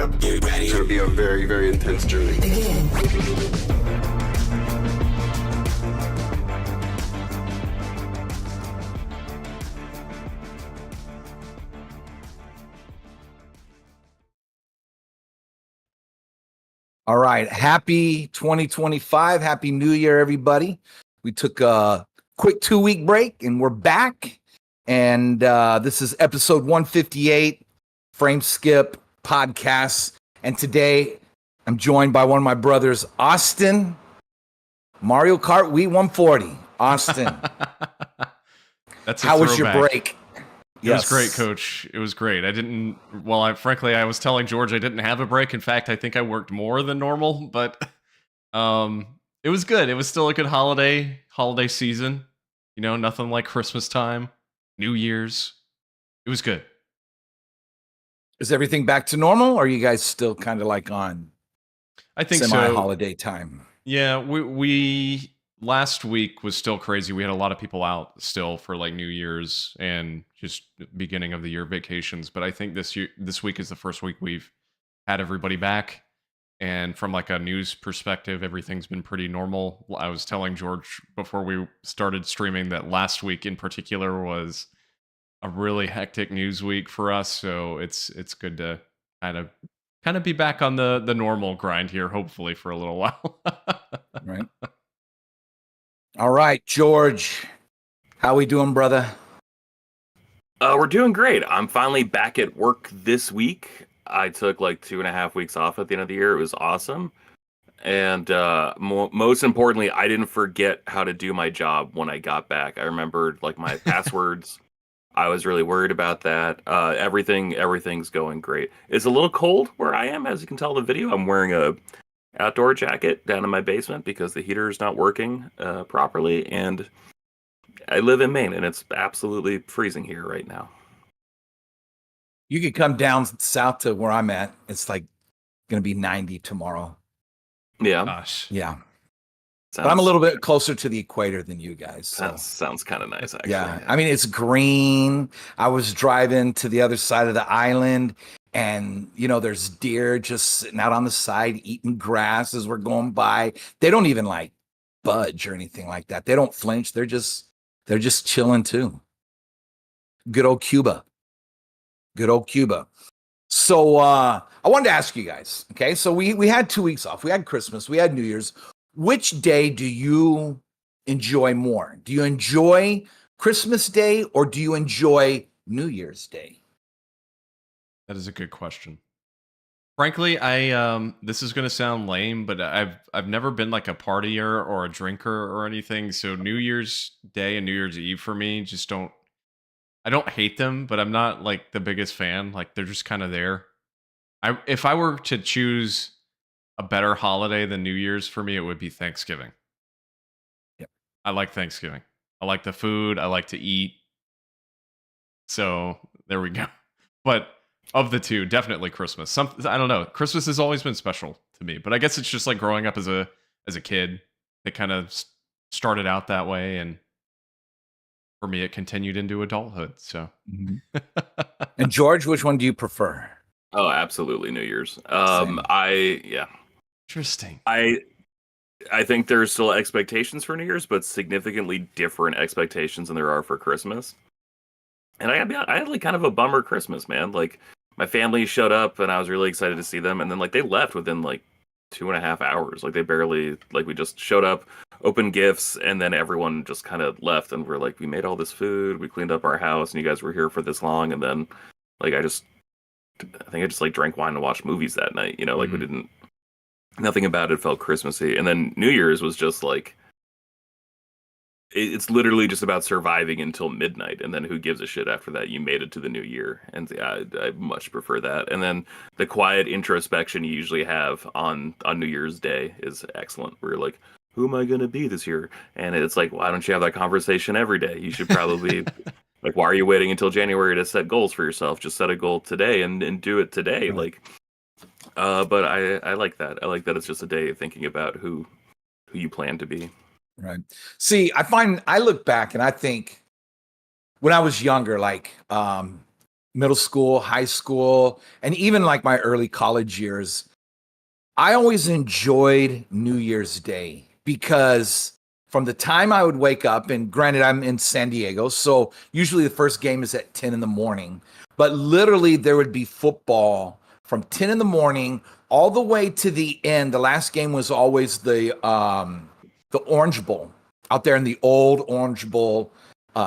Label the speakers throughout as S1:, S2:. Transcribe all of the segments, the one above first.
S1: up. Get ready. It's going to be a very, very intense journey.
S2: All right. Happy 2025. Happy New Year, everybody. We took a quick 2-week break and we're back. And this is episode 158, Frame Skip Podcast. And today I'm joined by one of my brothers, Austin, Mario Kart Wii 140. Austin. How was your break?
S3: It was great, Coach. It was great. Frankly, I was telling George I didn't have a break. In fact, I think I worked more than normal, but it was good. It was still a good holiday season. You know, nothing like Christmas time, New Year's. It was good.
S2: Is everything back to normal, or are you guys still kind of like on
S3: I think
S2: semi-holiday time?
S3: Yeah, we last week was still crazy. We had a lot of people out still for like New Year's and just beginning of the year vacations. But I think this week is the first week we've had everybody back. And from like a news perspective, everything's been pretty normal. I was telling George before we started streaming that last week in particular was a really hectic news week for us. So it's good to kind of be back on the normal grind here, hopefully for a little while.
S2: Right. All right, George, how we doing, brother?
S4: We're doing great. I'm finally back at work this week. I took like 2.5 weeks off at the end of the year. It was awesome. And most importantly, I didn't forget how to do my job when I got back. I remembered like my passwords. I was really worried about that. Everything's going great. It's a little cold where I am, as you can tell in the video. I'm wearing a outdoor jacket down in my basement because the heater is not working properly, and I live in Maine and it's absolutely freezing here right now.
S2: You could come down south to where I'm at. It's like going to be 90 tomorrow.
S4: Yeah.
S3: Gosh.
S2: Yeah. But I'm a little bit closer to the equator than you guys. So.
S4: That sounds kind of nice, actually.
S2: Yeah. I mean, it's green. I was driving to the other side of the island, and, you know, there's deer just sitting out on the side eating grass as we're going by. They don't even like budge or anything like that. They don't flinch. They're just chilling too. Good old Cuba. Good old Cuba. So I wanted to ask you guys, okay? So we had 2 weeks off. We had Christmas. We had New Year's. Which day do you enjoy more? Do you enjoy Christmas Day or do you enjoy New Year's Day?
S3: That is a good question. Frankly, I this is going to sound lame, but I've never been like a partier or a drinker or anything. So New Year's Day and New Year's Eve for me I don't hate them, but I'm not like the biggest fan. Like they're just kind of there. If I were to choose a better holiday than New Year's for me, it would be Thanksgiving.
S2: Yep.
S3: I like Thanksgiving. I like the food. I like to eat. So there we go. But of the two, definitely Christmas. I don't know. Christmas has always been special to me, but I guess it's just like growing up as a kid. It kind of started out that way, and for me, it continued into adulthood. So,
S2: And George, which one do you prefer?
S4: Oh, absolutely New Year's.
S2: Same.
S3: Interesting.
S4: I think there's still expectations for New Year's, but significantly different expectations than there are for Christmas. And I had like kind of a bummer Christmas, man. Like my family showed up and I was really excited to see them, and then like they left within like 2.5 hours. Like they barely, like we just showed up, opened gifts, and then everyone just kind of left, and we're like, we made all this food, we cleaned up our house, and you guys were here for this long, and then like I think I just like drank wine and watched movies that night, you know, like nothing about it felt Christmassy. And then New Year's was just like, it's literally just about surviving until midnight, and then who gives a shit after that? You made it to the new year, and yeah, I much prefer that. And then the quiet introspection you usually have on New Year's Day is excellent. Where you're like, who am I going to be this year? And it's like, why don't you have that conversation every day? You should probably like, why are you waiting until January to set goals for yourself? Just set a goal today and do it today.
S2: Right.
S4: But I like that. I like that it's just a day thinking about who you plan to be.
S2: Right. See, I look back and I think when I was younger, like middle school, high school, and even like my early college years, I always enjoyed New Year's Day because from the time I would wake up, and granted, I'm in San Diego, so usually the first game is at 10 in the morning, but literally there would be football from 10 in the morning all the way to the end. The last game was always the Orange Bowl out there in the old Orange Bowl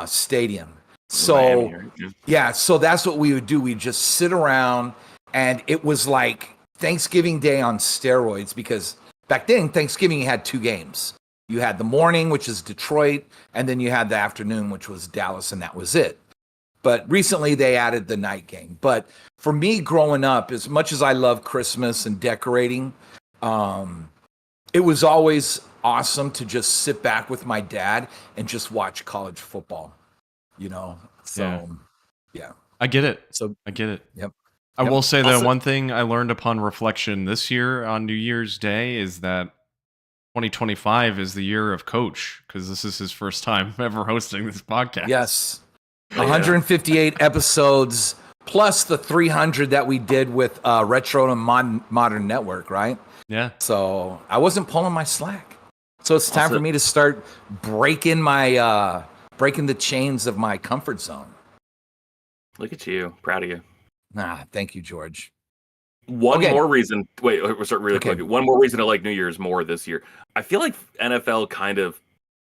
S2: stadium. So
S4: Miami, right? Yeah.
S2: yeah, so that's what we would do. We'd just sit around, and it was like Thanksgiving Day on steroids because back then Thanksgiving you had two games. You had the morning, which is Detroit, and then you had the afternoon, which was Dallas, and that was it. But recently they added the night game. But for me growing up, as much as I love Christmas and decorating, it was always awesome to just sit back with my dad and just watch college football, you know? So, yeah.
S3: I get it.
S2: So,
S3: I get it.
S2: yep.
S3: I will say that
S4: Also-
S3: one thing I learned upon reflection this year on New Year's Day is that 2025 is the year of Coach, because this is his first time ever hosting this podcast.
S2: Yes.
S4: Oh, yeah.
S2: 158 episodes plus the 300 that we did with Retro and Modern Network, right?
S3: Yeah.
S2: So I wasn't pulling my slack. So it's time
S4: Also-
S2: for me to start breaking my breaking the chains of my comfort zone.
S4: Look at you. Proud of you.
S2: Thank you, George.
S4: One
S2: Okay.
S4: more reason. Wait, we'll start really
S2: Okay.
S4: quick. One more reason to like New Year's more this year. I feel like NFL kind of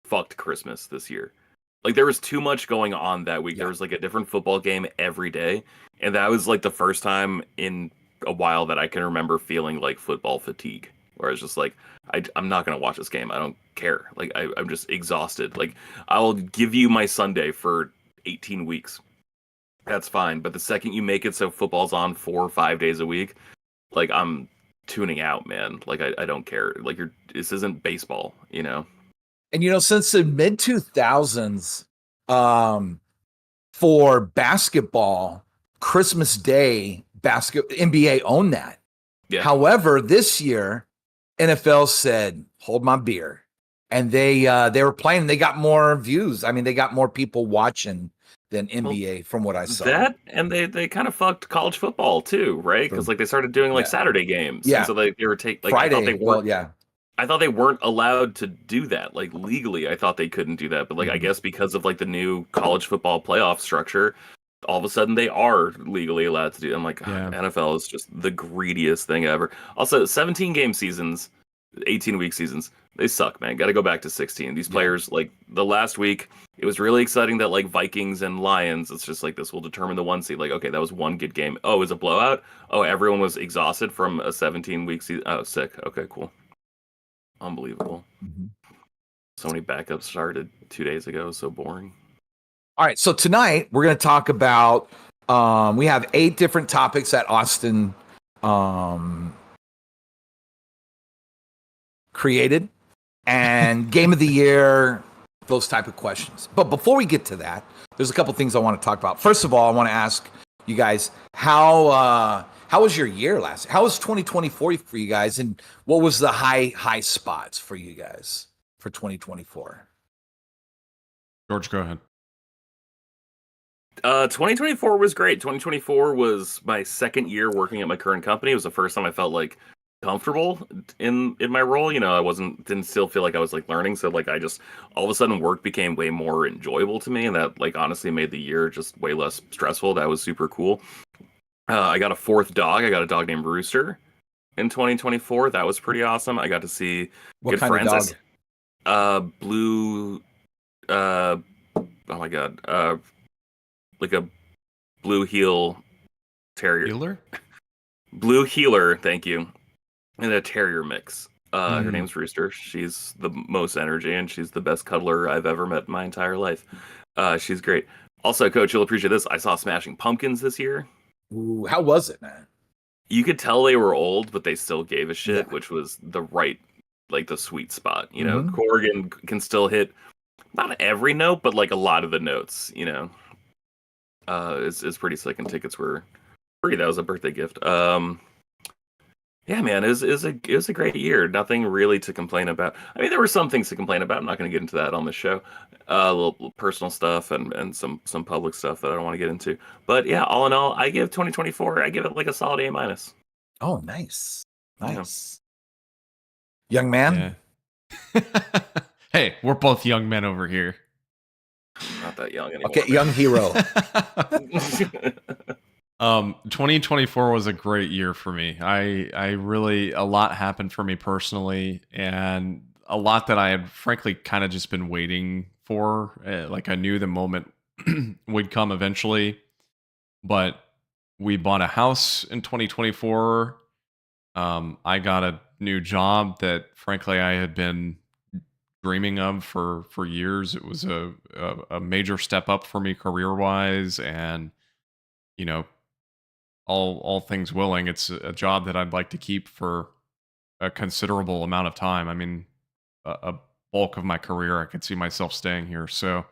S4: fucked Christmas this year. Like there was too much going on that week.
S2: Yeah.
S4: There was like a different football game every day, and that was like the first time in a while that I can remember feeling like football fatigue. Where I was just like, I'm not gonna watch this game. I don't care. Like I'm just exhausted. Like I'll give you my Sunday for 18 weeks. That's fine. But the second you make it so football's on 4 or 5 days a week, like I'm tuning out, man. Like I don't care. Like this isn't baseball, you know?
S2: And you know, since the mid 2000s, for basketball, Christmas Day NBA owned that.
S4: Yeah.
S2: However, this year, NFL said, "Hold my beer," and they were playing. They got more views. I mean, they got more people watching than NBA, from what I saw.
S4: That and they kind of fucked college football too, right? Because like they started doing like
S2: Yeah.
S4: Saturday games.
S2: Yeah.
S4: And so they were taking like
S2: Friday.
S4: I thought they weren't.
S2: yeah.
S4: I thought they weren't allowed to do that. Like legally, I thought they couldn't do that. But like I
S2: Mhm.
S4: guess because of like the new college football playoff structure, all of a sudden they are legally allowed to do it. I'm like,
S3: Yeah.
S4: NFL is just the greediest thing ever. Also, 17 game seasons, 18 week seasons, they suck, man. Got to go back to 16. These players, like the last week, it was really exciting that like Vikings and Lions, it's just like this will determine the one seed. Like, okay, that was one good game. Oh, it was a blowout. Oh, everyone was exhausted from a 17 week season. Oh, sick. Okay, cool. Unbelievable.
S2: Mhm.
S4: So many backups started 2 days ago. So boring.
S2: All right, so tonight we're going to talk about. We have 8 different topics that Austin created, and game of the year, those type of questions. But before we get to that, there's a couple things I want to talk about. First of all, I want to ask you guys how was your year last? How was 2024 for you guys, and what was the high spots for you guys for 2024?
S3: George, go ahead.
S4: 2024 was great. 2024 was my second year working at my current company. It was the first time I felt like comfortable in my role. You know, didn't still feel like I was like learning. So like I just all of a sudden work became way more enjoyable to me, and that like honestly made the year just way less stressful. That was super cool. I got a 4th dog. I got a dog named Rooster in 2024. That was pretty awesome. I got to see
S2: What
S4: good
S2: kind
S4: friends.
S2: of dog?
S4: Blue. Oh my god. Like a blue heel terrier.
S3: Healer?
S4: Blue healer, thank you. And a terrier mix. Her
S2: Mm.
S4: name's Rooster. She's the most energy and she's the best cuddler I've ever met in my entire life. She's great. Also, Coach, you'll appreciate this. I saw Smashing Pumpkins this year.
S2: Ooh, how was it, man?
S4: You could tell they were old, but they still gave a shit,
S2: Yeah.
S4: which was the right, like the sweet spot. You know,
S2: Mhm.
S4: Corrigan can still hit not every note, but like a lot of the notes, you know. It's pretty sick, and tickets were free. That was a birthday gift. Yeah, man, it was a great year. Nothing really to complain about. I mean, there were some things to complain about. I'm not going to get into that on the show. Little personal stuff and some public stuff that I don't want to get into. But yeah, all in all, I give 2024. I give it like a solid A minus.
S2: Oh, nice.
S4: Yeah.
S2: Nice. Young man?
S3: Yeah. Hey, we're both young men over here.
S4: Not that young anymore.
S2: Okay, young hero.
S3: 2024 was a great year for me. I really, a lot happened for me personally, and a lot that I had frankly kind of just been waiting for. Like I knew the moment would come eventually, but we bought a house in 2024. I got a new job that frankly I had been dreaming of for years. It was a major step up for me career wise, and you know, all things willing, it's a job that I'd like to keep for a considerable amount of time. I mean, a bulk of my career, I could see myself staying here. So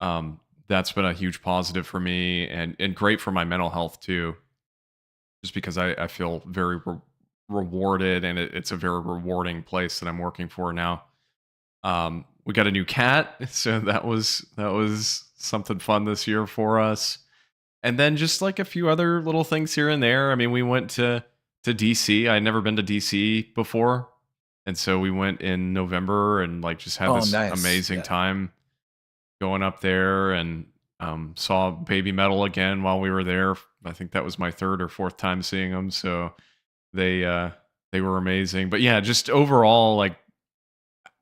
S3: that's been a huge positive for me, and great for my mental health too. Just because I feel very rewarded, and it's a very rewarding place that I'm working for now. We got a new cat, so that was something fun this year for us. And then just like a few other little things here and there. I mean, we went to DC. I'd never been to DC before. And so we went in November and like just had this
S2: nice.
S3: amazing
S2: Yeah.
S3: time going up there, and saw Baby Metal again while we were there. I think that was my third or fourth time seeing them. So they were amazing. But yeah, just overall, like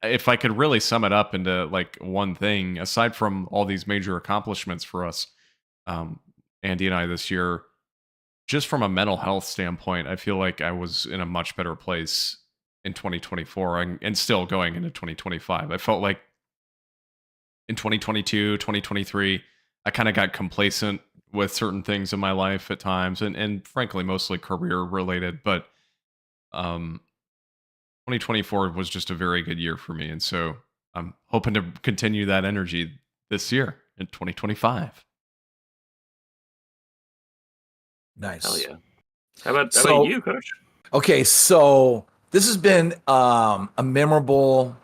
S3: if I could really sum it up into like one thing, aside from all these major accomplishments for us, Andie and I this year, just from a mental health standpoint, I feel like I was in a much better place in 2024 and still going into 2025. I felt like in 2022, 2023, I kind of got complacent with certain things in my life at times, and frankly, mostly career related. But 2024 was just a very good year for me. And so I'm hoping to continue that energy this year in 2025.
S2: Nice.
S4: Hell yeah. How about
S2: So-
S4: you, Coach?
S2: Okay, so this has been a memorable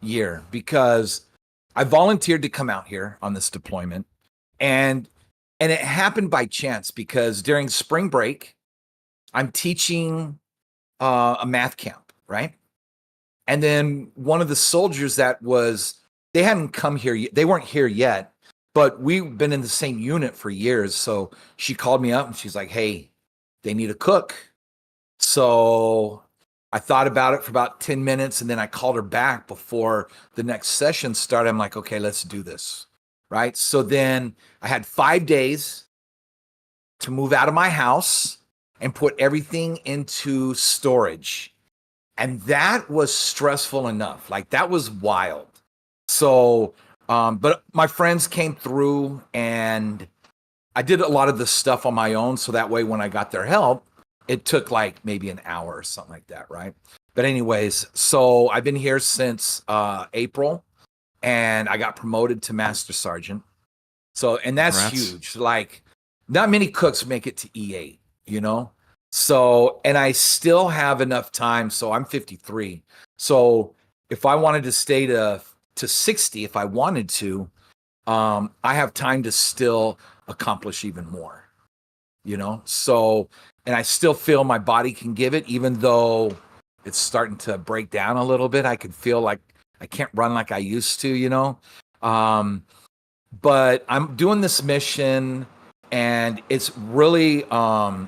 S2: year because I volunteered to come out here on this deployment, and it happened by chance because during spring break, I'm teaching a math camp, right? And then one of the soldiers they hadn't come here yet, they weren't here yet, but we've been in the same unit for years. So she called me up and she's like, "Hey, they need a cook." So I thought about it for about 10 minutes, and then I called her back before the next session started. I'm like, "Okay, let's do this." Right. So then I had 5 days to move out of my house and put everything into storage. And that was stressful enough. Like that was wild. So, but my friends came through and I did a lot of the stuff on my own. So that way, when I got their help, it took like maybe an hour or something like that. Right. But anyways, so I've been here since April, and I got promoted to Master Sergeant. So, and that's
S3: Congrats.
S2: huge. Like not many cooks make it to E8, you know? So, and I still have enough time. So I'm 53. So if I wanted to stay to 60, if I wanted to, I have time to still accomplish even more, you know? So, and I still feel my body can give it, even though it's starting to break down a little bit. I can feel like I can't run like I used to, you know? But I'm doing this mission, and it's really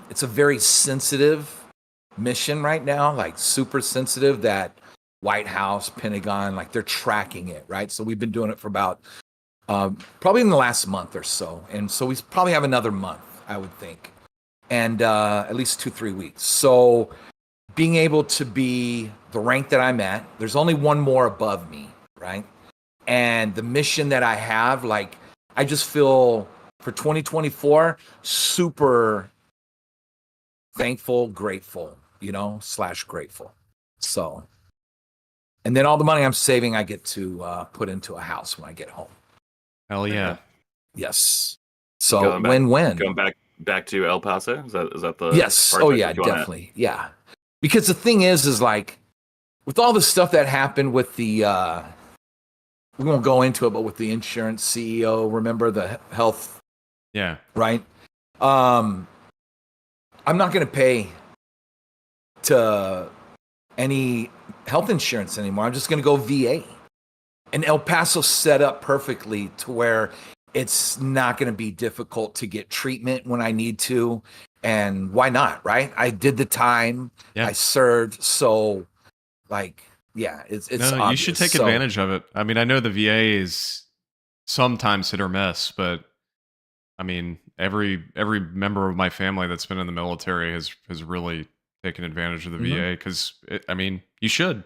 S2: it's a very sensitive mission right now, like super sensitive, that White House, Pentagon, like they're tracking it, right? So we've been doing it for about probably in the last month or so, and so we probably have another month, I would think, and at least 2-3 weeks. So being able to be the rank that I'm at, there's only one more above me, right? And the mission that I have, like, I just feel for 2024, super thankful, grateful, you know, / grateful. So, and then all the money I'm saving, I get to put into a house when I get home.
S3: Hell yeah.
S2: Yes. So
S4: Going back-
S2: win-win.
S4: back to El Paso? Is that the
S2: Yes.
S4: part
S2: Oh
S4: that
S2: yeah,
S4: you wanna-
S2: definitely. Yeah. Because the thing is like with all the stuff that happened with the we won't go into it, but with the insurance CEO, remember the health,
S3: Yeah.
S2: right? I'm not going to pay to any health insurance anymore. I'm just going to go VA. And El Paso's set up perfectly to where it's not going to be difficult to get treatment when I need to. And why not, right? I did the time,
S3: Yeah.
S2: I served. So, like, yeah, it's
S3: No, you should
S2: obvious.
S3: take
S2: So,
S3: advantage of it. I mean, I know the VA is sometimes hit or miss, but I mean, every member of my family that's been in the military has really taken advantage of the
S2: Mhm.
S3: VA because I mean, you should.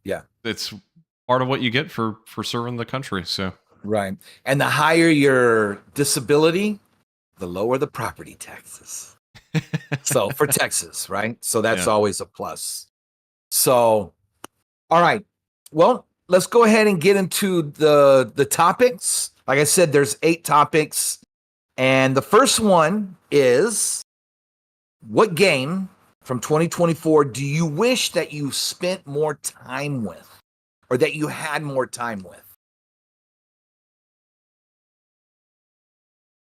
S2: Yeah.
S3: It's part of what you get for serving the country. So
S2: right. And the higher your disability, the lower the property taxes. So for Texas, right? So that's
S3: Yeah.
S2: always a plus. So, all right. Well, let's go ahead and get into the topics. Like I said, there's 8 topics. And the first one is what game from 2024 do you wish that you spent more time with or that you had more time with?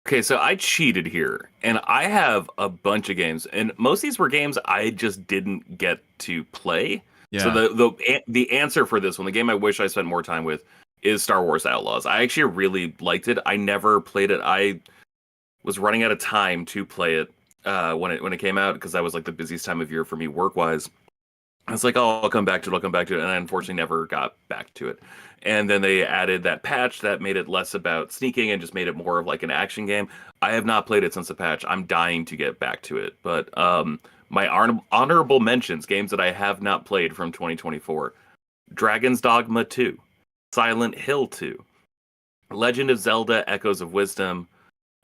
S4: Okay, so I cheated here, and I have a bunch of games, and most of these were games I just didn't get to play.
S3: Yeah.
S4: So the answer for this one, the game I wish I spent more time with, is Star Wars Outlaws. I actually really liked it. I never played it. I was running out of time to play it when it came out because that was like the busiest time of year for me work wise. I was like, oh, I'll come back to it. I'll come back to it. And I unfortunately never got back to it. And then they added that patch that made it less about sneaking and just made it more of like an action game. I have not played it since the patch. I'm dying to get back to it. But my honorable mentions, games that I have not played from 2024: Dragon's Dogma 2, Silent Hill 2, Legend of Zelda Echoes of Wisdom,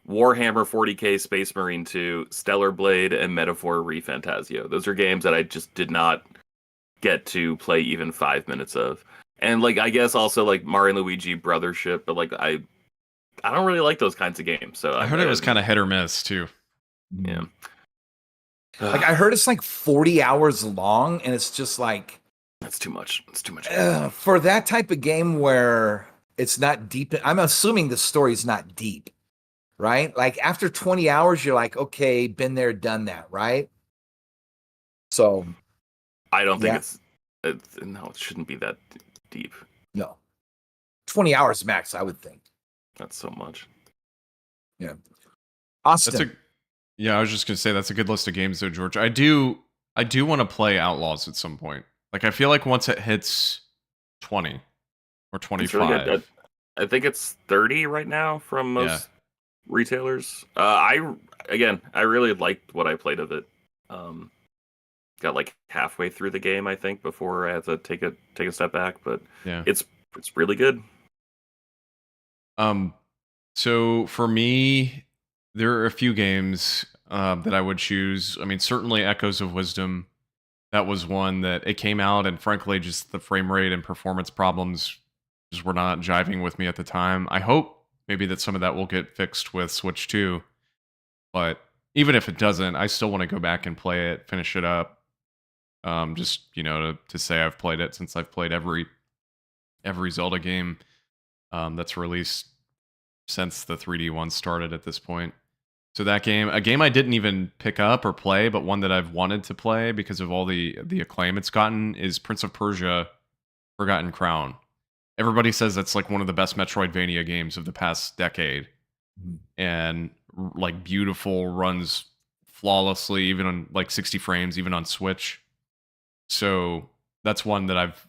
S4: Warhammer 40k Space Marine 2, Stellar Blade, and Metaphor ReFantasio. Those are games that I just did not get to play even 5 minutes of. And like I guess also like Mario and Luigi Brothership, but like I don't really like those kinds of games. So
S3: I heard it was kind of hit or miss too.
S4: yeah.
S2: Like I heard it's like 40 hours long and it's just like
S4: That's too much. It's too much.
S2: for that type of game where it's not deep. I'm assuming the story's not deep, right? Like after 20 hours, you're like, okay, been there, done that, right? So
S4: I don't think
S2: yeah.
S4: it's no, it shouldn't be that deep.
S2: no, 20 hours max, I would think.
S4: That's so much.
S2: Yeah. Austin.
S3: Yeah, I was just gonna say that's a good list of games though, George. I do want to play Outlaws at some point. Like I feel like once it hits 20 or
S4: It's
S3: 25.
S4: really good. I think it's 30 right now from most retailers. I really liked what I played of it. Got like halfway through the game, I think, before I had to take a step back. But
S3: Yeah.
S4: it's really good.
S3: So for me, there are a few games that I would choose. I mean, certainly Echoes of Wisdom. That was one that it came out, and frankly, just the frame rate and performance problems just were not jiving with me at the time. I hope maybe that some of that will get fixed with Switch 2. But even if it doesn't, I still want to go back and play it, finish it up. Just to say I've played it since I've played every Zelda game that's released since the 3D one started at this point. So that game, a game I didn't even pick up or play, but one that I've wanted to play because of all the acclaim it's gotten, is Prince of Persia: Forgotten Crown. Everybody says that's like one of the best Metroidvania games of the past decade, and like beautiful, runs flawlessly, even on like 60 frames, even on Switch. So that's one that I've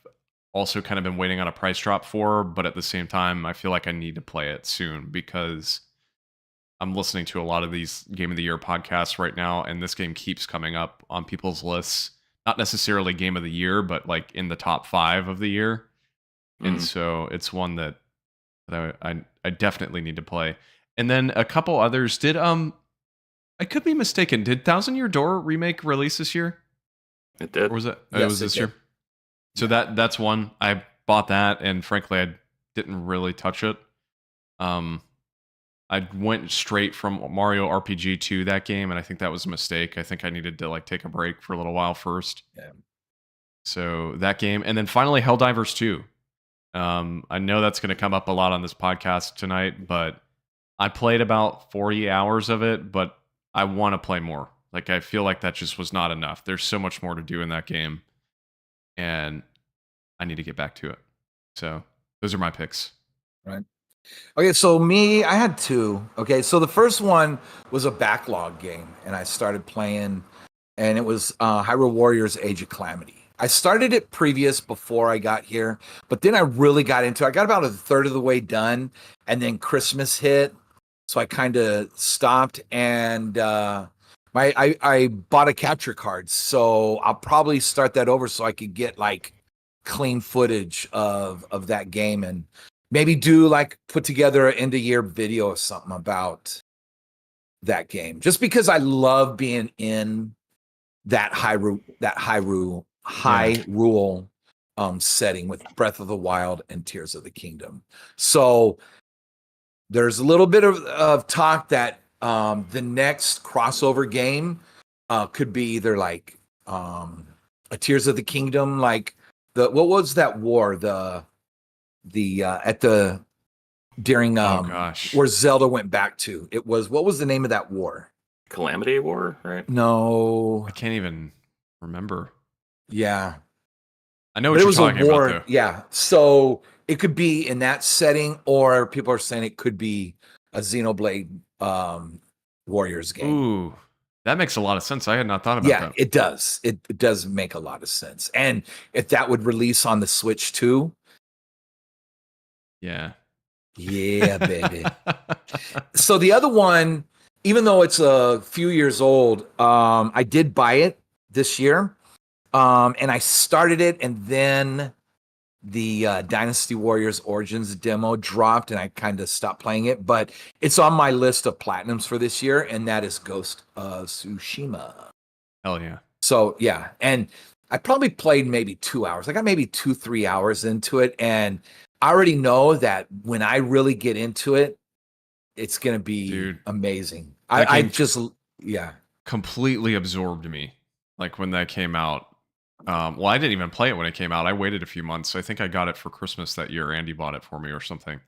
S3: also kind of been waiting on a price drop for, but at the same time, I feel like I need to play it soon because I'm listening to a lot of these Game of the Year podcasts right now, and this game keeps coming up on people's lists. Not necessarily Game of the Year, but like in the top 5 of the year. And so it's one that I definitely need to play. And then a couple others did. I could be mistaken. Did Thousand Year Door remake release this year?
S4: It did.
S3: Or was it?
S2: Yes,
S3: It was
S2: it
S3: this
S2: did.
S3: year. So that's one. I bought that, and frankly, I didn't really touch it. I went straight from Mario RPG to that game, and I think that was a mistake. I think I needed to like take a break for a little while first.
S2: Yeah.
S3: So that game, and then finally Helldivers 2. I know that's going to come up a lot on this podcast tonight, but I played about 40 hours of it, but I want to play more. Like, I feel like that just was not enough. There's so much more to do in that game, and I need to get back to it. So those are my picks.
S2: Right. Okay, so me, I had two. Okay, so the first one was a backlog game, and I started playing, and it was Hyrule Warriors Age of Calamity. I started it before I got here, but then I really got into it. I got about a third of the way done, and then Christmas hit, so I kind of stopped, and I bought a capture card, so I'll probably start that over so I could get like clean footage of that game and maybe do like put together an end of year video or something about that game, just because I love being in that Hyrule setting with Breath of the Wild and Tears of the Kingdom. So there's a little bit of talk that the next crossover game could be either like a Tears of the Kingdom, like what was that war? During where Zelda went back to. It was, what was the name of that war?
S4: Calamity War, right?
S2: No.
S3: I can't even remember.
S2: Yeah.
S3: I know what you're talking about, though.
S2: Yeah. So it could be in that setting, or people are saying it could be a Xenoblade Warriors game.
S3: Ooh, that makes a lot of sense. I had not thought about that.
S2: Yeah, it does. It does make a lot of sense. And if that would release on the Switch too.
S3: Yeah.
S2: Yeah, baby. So the other one, even though it's a few years old, I did buy it this year. And I started it, and then the Dynasty Warriors Origins demo dropped, and I kind of stopped playing it. But it's on my list of platinums for this year, and that is Ghost of Tsushima.
S3: Hell yeah.
S2: So, yeah. And I probably played maybe 2 hours. I got maybe 2-3 hours into it, and I already know that when I really get into it, it's going to be amazing. I just
S3: completely absorbed me. Like when that came out. Well, I didn't even play it when it came out. I waited a few months. I think I got it for Christmas that year. Andy bought it for me or something.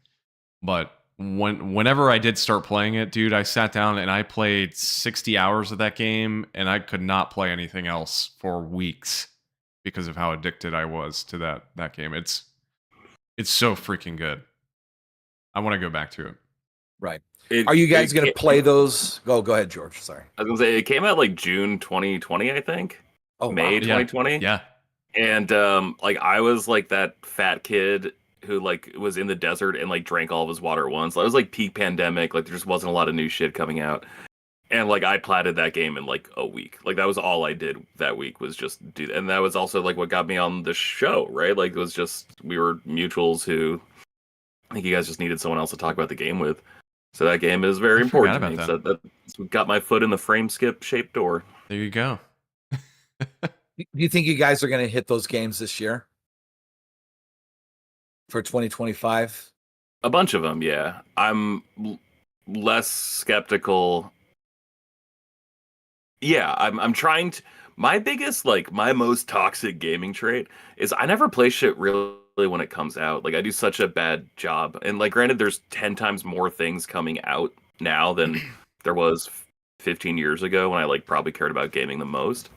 S3: But whenever I did start playing it, dude, I sat down and I played 60 hours of that game, and I could not play anything else for weeks because of how addicted I was to that game. It's so freaking good. I want to go back to it.
S2: Right. Are you guys going to play those? Go ahead, George. Sorry.
S4: I was going to say, it came out like June 2020, I think.
S2: Oh,
S4: May 2020.
S3: Yeah.
S4: And like I was like that fat kid who like was in the desert and like drank all of his water at once. It was like peak pandemic. Like there just wasn't a lot of new shit coming out. And like I platted that game in like a week. Like that was all I did that week, was just do that. And that was also like what got me on the show, right? Like it was just, we were mutuals who I think you guys just needed someone else to talk about the game with. So that game is very important to me. So that got my foot in the frame skip shaped door.
S3: There you go.
S2: Do you think you guys are going to hit those games this year for 2025?
S4: A bunch of them, yeah. I'm less skeptical. Yeah, I'm trying to. My biggest, like, my most toxic gaming trait is I never play shit really when it comes out. Like, I do such a bad job. And, like, granted, there's 10 times more things coming out now than there was 15 years ago when I, like, probably cared about gaming the most.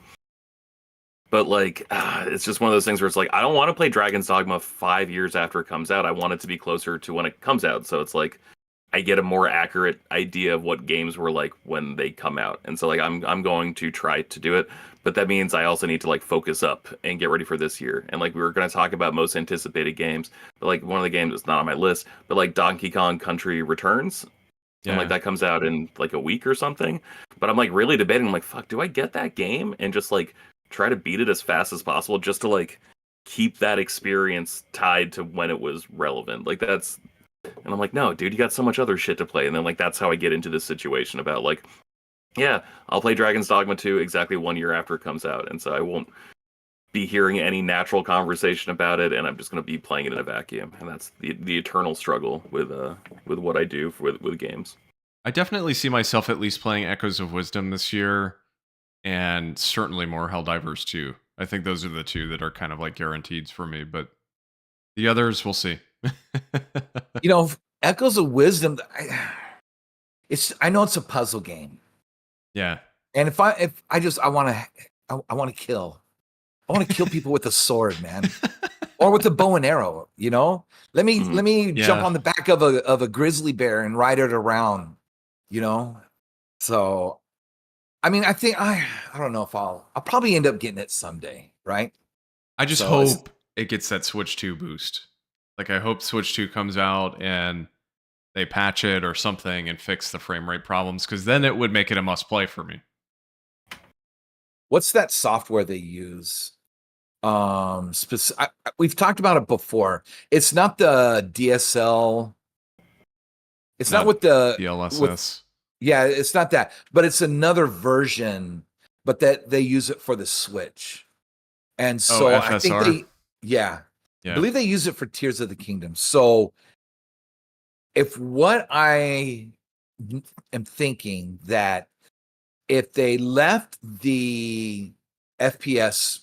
S4: But, like, it's just one of those things where it's like, I don't want to play Dragon's Dogma 5 years after it comes out. I want it to be closer to when it comes out. So it's like, I get a more accurate idea of what games were like when they come out. And so, like, I'm going to try to do it. But that means I also need to, like, focus up and get ready for this year. And, like, we were going to talk about most anticipated games. But, like, one of the games that's not on my list, but, like, Donkey Kong Country Returns. Yeah. And, like, that comes out in, like, a week or something. But I'm, like, really debating. I'm like, fuck, do I get that game? And just, like, try to beat it as fast as possible just to, like, keep that experience tied to when it was relevant. Like, that's... And I'm like, no, dude, you got so much other shit to play. And then, like, that's how I get into this situation about, like, yeah, I'll play Dragon's Dogma 2 exactly 1 year after it comes out. And so I won't be hearing any natural conversation about it, and I'm just going to be playing it in a vacuum. And that's the eternal struggle with what I do with games.
S3: I definitely see myself at least playing Echoes of Wisdom this year, and certainly more Helldivers too. I think those are the two that are kind of like guaranteed for me, but the others we'll see.
S2: You know, Echoes of Wisdom. I know it's a puzzle game,
S3: Yeah.
S2: and if I want to kill. I want to kill people with a sword, man, or with a bow and arrow. You know, let me jump
S3: Yeah.
S2: on the back of a grizzly bear and ride it around. You know, so I mean, I think I don't know if I'll probably end up getting it someday, right?
S3: I just
S2: So
S3: hope it gets that Switch 2 boost. Like I hope Switch 2 comes out and they patch it or something and fix the frame rate problems, because then it would make it a must play for me.
S2: What's that software they use? We've talked about it before. It's not the DSL. It's not with the
S3: DLSS.
S2: Yeah, it's not that, but it's another version, but that they use it for the Switch. And so I think
S3: FSR?
S2: I believe they use it for Tears of the Kingdom. So if what I am thinking that if they left the FPS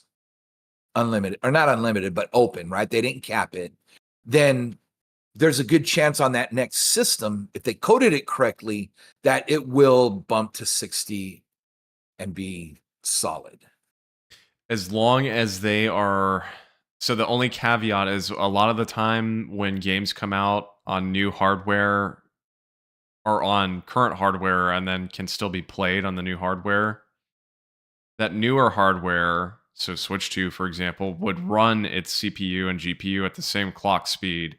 S2: unlimited, or not unlimited, but open, right? They didn't cap it, then there's a good chance on that next system, if they coded it correctly, that it will bump to 60 and be solid.
S3: As long as they are. So the only caveat is a lot of the time when games come out on new hardware or on current hardware and then can still be played on the new hardware, that newer hardware, so Switch 2, for example, would run its CPU and GPU at the same clock speed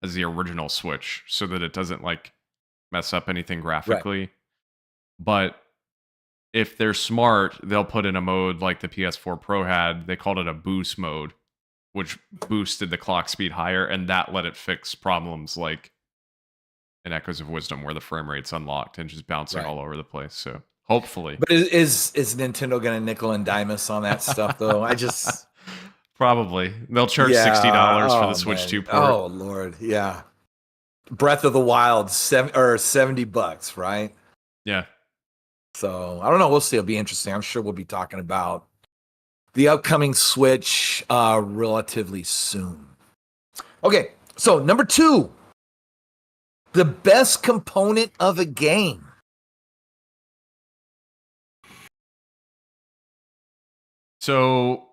S3: as the original Switch so that it doesn't like mess up anything graphically. Right. But if they're smart, they'll put in a mode like the PS4 Pro had. They called it a boost mode, which boosted the clock speed higher, and that let it fix problems like in Echoes of Wisdom where the frame rate's unlocked and just bouncing all over the place. So hopefully.
S2: But is Nintendo going to nickel and dime us on that stuff, though? I just...
S3: Probably. They'll charge $60 for the Switch 2 port.
S2: Oh, Lord. Yeah. Breath of the Wild, $70, right?
S3: Yeah.
S2: So, I don't know. We'll see. It'll be interesting. I'm sure we'll be talking about the upcoming Switch relatively soon. Okay. So, number 2. The best component of a game.
S3: So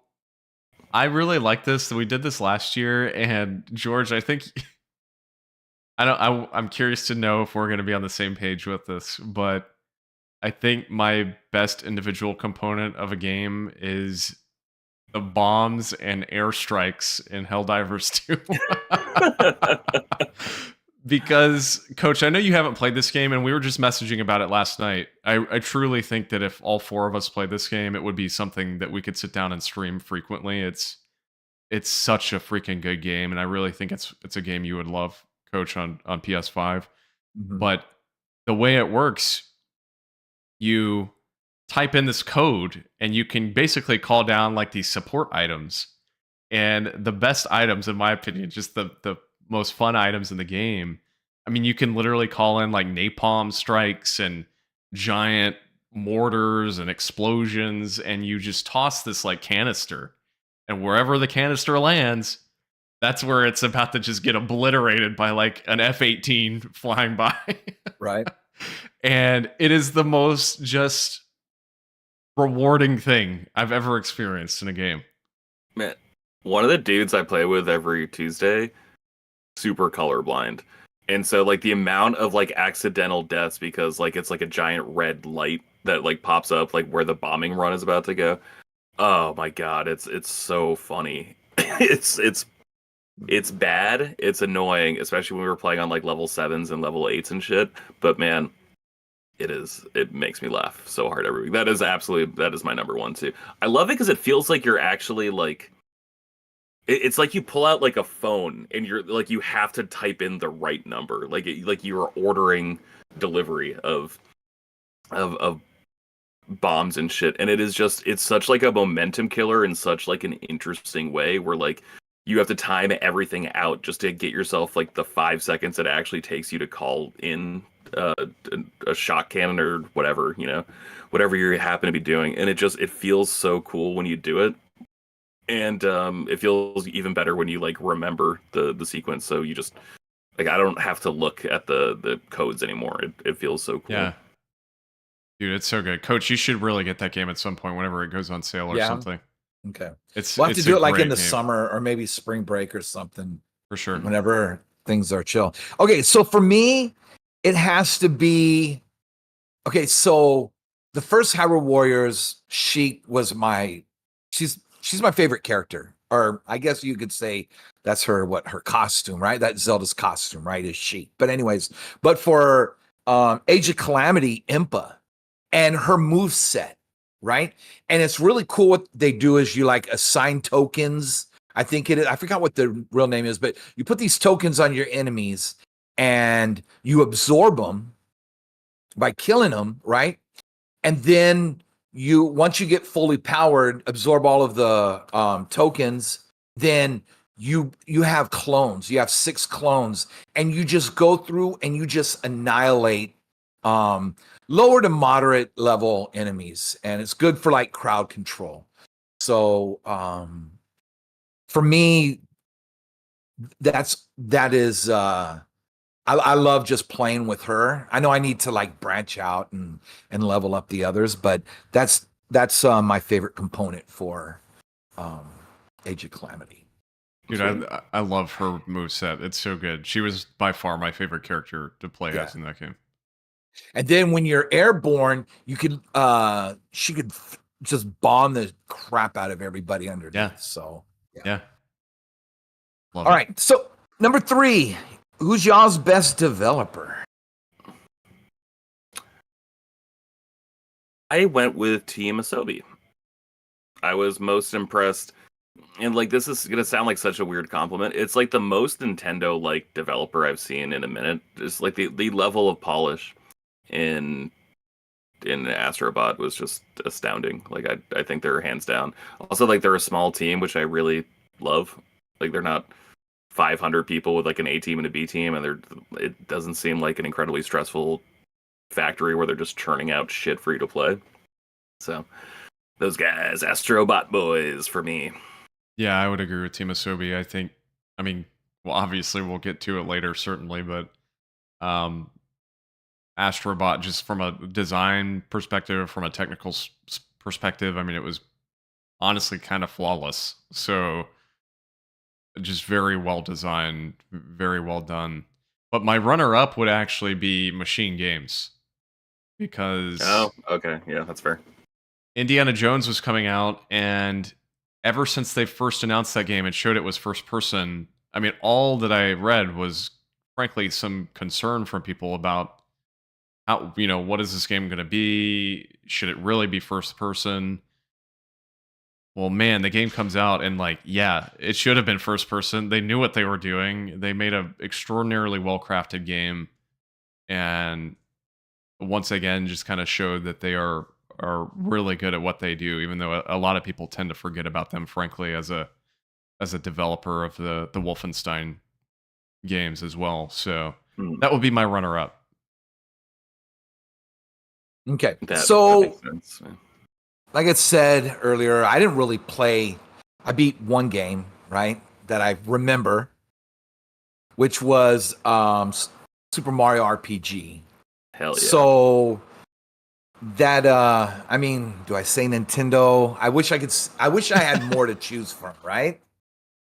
S3: I really like this. We did this last year, and George, I think I'm curious to know if we're going to be on the same page with this, but I think my best individual component of a game is the bombs and airstrikes in Helldivers 2. Because, Coach, I know you haven't played this game, and we were just messaging about it last night. I truly think that if all 4 of us played this game, it would be something that we could sit down and stream frequently. It's such a freaking good game, and I really think it's a game you would love, Coach, on PS5. Mm-hmm. But the way it works, you type in this code, and you can basically call down like these support items. And the best items, in my opinion, just the most fun items in the game. I mean, you can literally call in like napalm strikes and giant mortars and explosions, and you just toss this like canister, and wherever the canister lands, that's where it's about to just get obliterated by like an F-18 flying by.
S2: Right.
S3: And it is the most just rewarding thing I've ever experienced in a game.
S4: Man, one of the dudes I play with every Tuesday, super colorblind, and so like the amount of like accidental deaths because like it's like a giant red light that like pops up like where the bombing run is about to go. Oh my god, it's so funny. it's bad, it's annoying, especially when we were playing on like level 7s and level 8s and shit, but man, it makes me laugh so hard every week. That is my number 1 too. I love it because it feels like you're actually like, it's like you pull out like a phone and you're like, you have to type in the right number, like you're ordering delivery of bombs and shit, and it's such like a momentum killer in such like an interesting way where like you have to time everything out just to get yourself like the 5 seconds it actually takes you to call in uh, a shot cannon or whatever, whatever you happen to be doing, and it feels so cool when you do it, and it feels even better when you like remember the sequence. So you just like I don't have to look at the codes anymore. It feels so cool.
S3: Yeah. Dude, it's so good. Coach, you should really get that game at some point whenever it goes on sale or something.
S2: Okay.
S3: We'll
S2: We'll have to do it like in the
S3: game.
S2: summer or maybe spring break or something.
S3: For sure.
S2: Whenever things are chill. Okay, so for me, it has to be okay. So the first Hyrule Warriors, Sheik was she's my favorite character, or I guess you could say that's her costume, right? That Zelda's costume, right? Is Sheik. But anyways, but for Age of Calamity, Impa, and her move set, right? And it's really cool. What they do is you like assign tokens. I think it is. I forgot what the real name is, but you put these tokens on your enemies and you absorb them by killing them, right? And then once you get fully powered, absorb all of the tokens, then you have clones. You have 6 clones, and you just go through and you just annihilate lower to moderate level enemies, and it's good for like crowd control. So for me, that is I love just playing with her. I know I need to like branch out and level up the others, but that's my favorite component for Age of Calamity.
S3: Dude, I love her moveset. It's so good. She was by far my favorite character to play as in that game.
S2: And then when you're airborne, you could she could just bomb the crap out of everybody underneath.
S3: Yeah.
S2: So
S3: yeah.
S2: All right. So number 3, who's y'all's best developer?
S4: I went with Team Asobi. I was most impressed, and like this is gonna sound like such a weird compliment. It's like the most Nintendo like developer I've seen in a minute. Just like the level of polish in Astrobot was just astounding. Like I think they're hands down. Also, like they're a small team, which I really love. Like they're not 500 people with like an A team and a B team, and it doesn't seem like an incredibly stressful factory where they're just churning out shit for you to play. So those guys, Astrobot boys for me.
S3: Yeah, I would agree with Team Asobi. I mean, well, obviously we'll get to it later, certainly, but Astrobot, just from a design perspective, from a technical perspective, I mean, it was honestly kind of flawless. So just very well designed, very well done. But my runner-up would actually be Machine Games, because
S4: okay, yeah, that's fair.
S3: Indiana Jones was coming out, and ever since they first announced that game and showed it was first person, I mean, all that I read was frankly some concern from people about how, what is this game going to be? Should it really be first person? Well, man, the game comes out and like, yeah, it should have been first person. They knew what they were doing. They made an extraordinarily well-crafted game, and once again, just kind of showed that they are really good at what they do, even though a lot of people tend to forget about them, frankly, as a developer of the Wolfenstein games as well. So that would be my runner-up.
S2: Okay.
S4: That makes sense, man.
S2: Like I said earlier, I didn't really play. I beat one game, right, that I remember, which was Super Mario RPG.
S4: Hell yeah.
S2: So that I mean, do I say Nintendo? I wish I had more to choose from, right?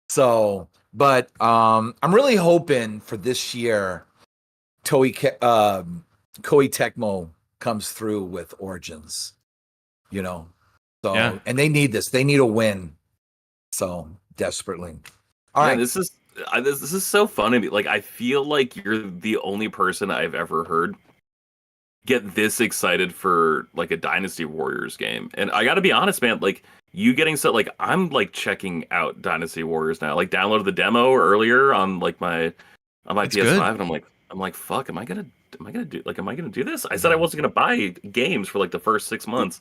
S2: So, but I'm really hoping for this year Koei Tecmo comes through with Origins. So
S3: Yeah.
S2: And they need this. They need a win. So desperately. All right.
S4: This is so funny. Like I feel like you're the only person I've ever heard get this excited for like a Dynasty Warriors game. And I gotta be honest, man, like you getting so like I'm like checking out Dynasty Warriors now. Like downloaded the demo earlier on like my PS5
S3: good.
S4: and I'm like, fuck, am I gonna do this? I said I wasn't gonna buy games for like the first 6 months.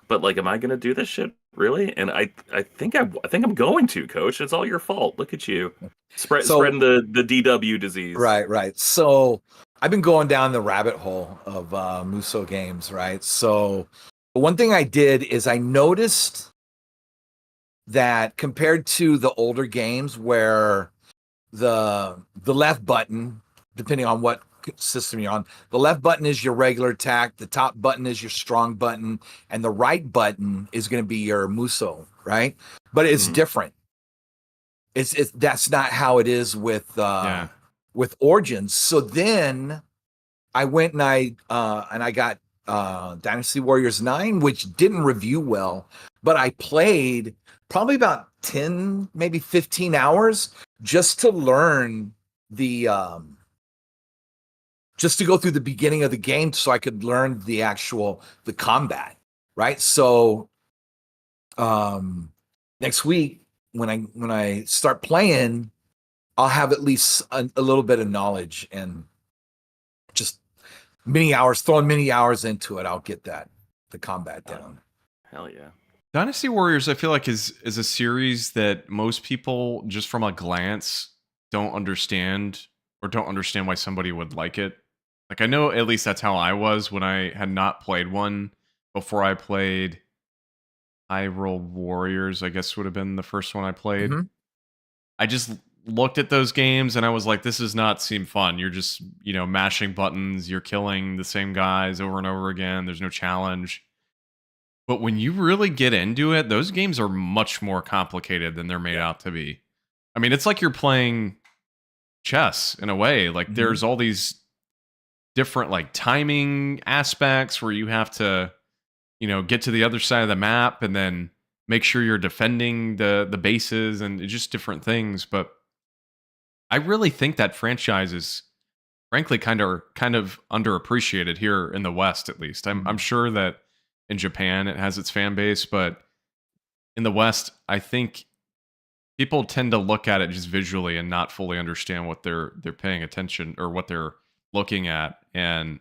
S4: But like, am I gonna do this shit really? And I think I'm going to, Coach. It's all your fault. Look at you, spreading the DW disease.
S2: Right. So I've been going down the rabbit hole of Muso games, right? So one thing I did is I noticed that compared to the older games where the left button, depending on what system you're on, the left button is your regular attack, the top button is your strong button, and the right button is going to be your Muso, right? But it's different. It's that's not how it is with Origins. So then I went and I got Dynasty Warriors 9, which didn't review well, but I played probably about 10, maybe 15 hours just to learn the just to go through the beginning of the game so I could learn the combat, right? So next week when I start playing, I'll have at least a little bit of knowledge and just throwing many hours into it. I'll get the combat down.
S4: Hell yeah.
S3: Dynasty Warriors, I feel like is a series that most people just from a glance don't understand why somebody would like it. Like I know at least that's how I was when I had not played one before I played Hyrule Warriors, I guess would have been the first one I played. I just looked at those games and I was like, this does not seem fun. You're just, mashing buttons, you're killing the same guys over and over again. There's no challenge. But when you really get into it, those games are much more complicated than they're made out to be. I mean, it's like you're playing chess in a way. Like there's all these different like timing aspects where you have to, get to the other side of the map and then make sure you're defending the bases and just different things. But I really think that franchise is frankly kind of underappreciated here in the West, at least. I'm sure that in Japan it has its fan base, but in the West, I think people tend to look at it just visually and not fully understand what they're paying attention or what they're looking at. And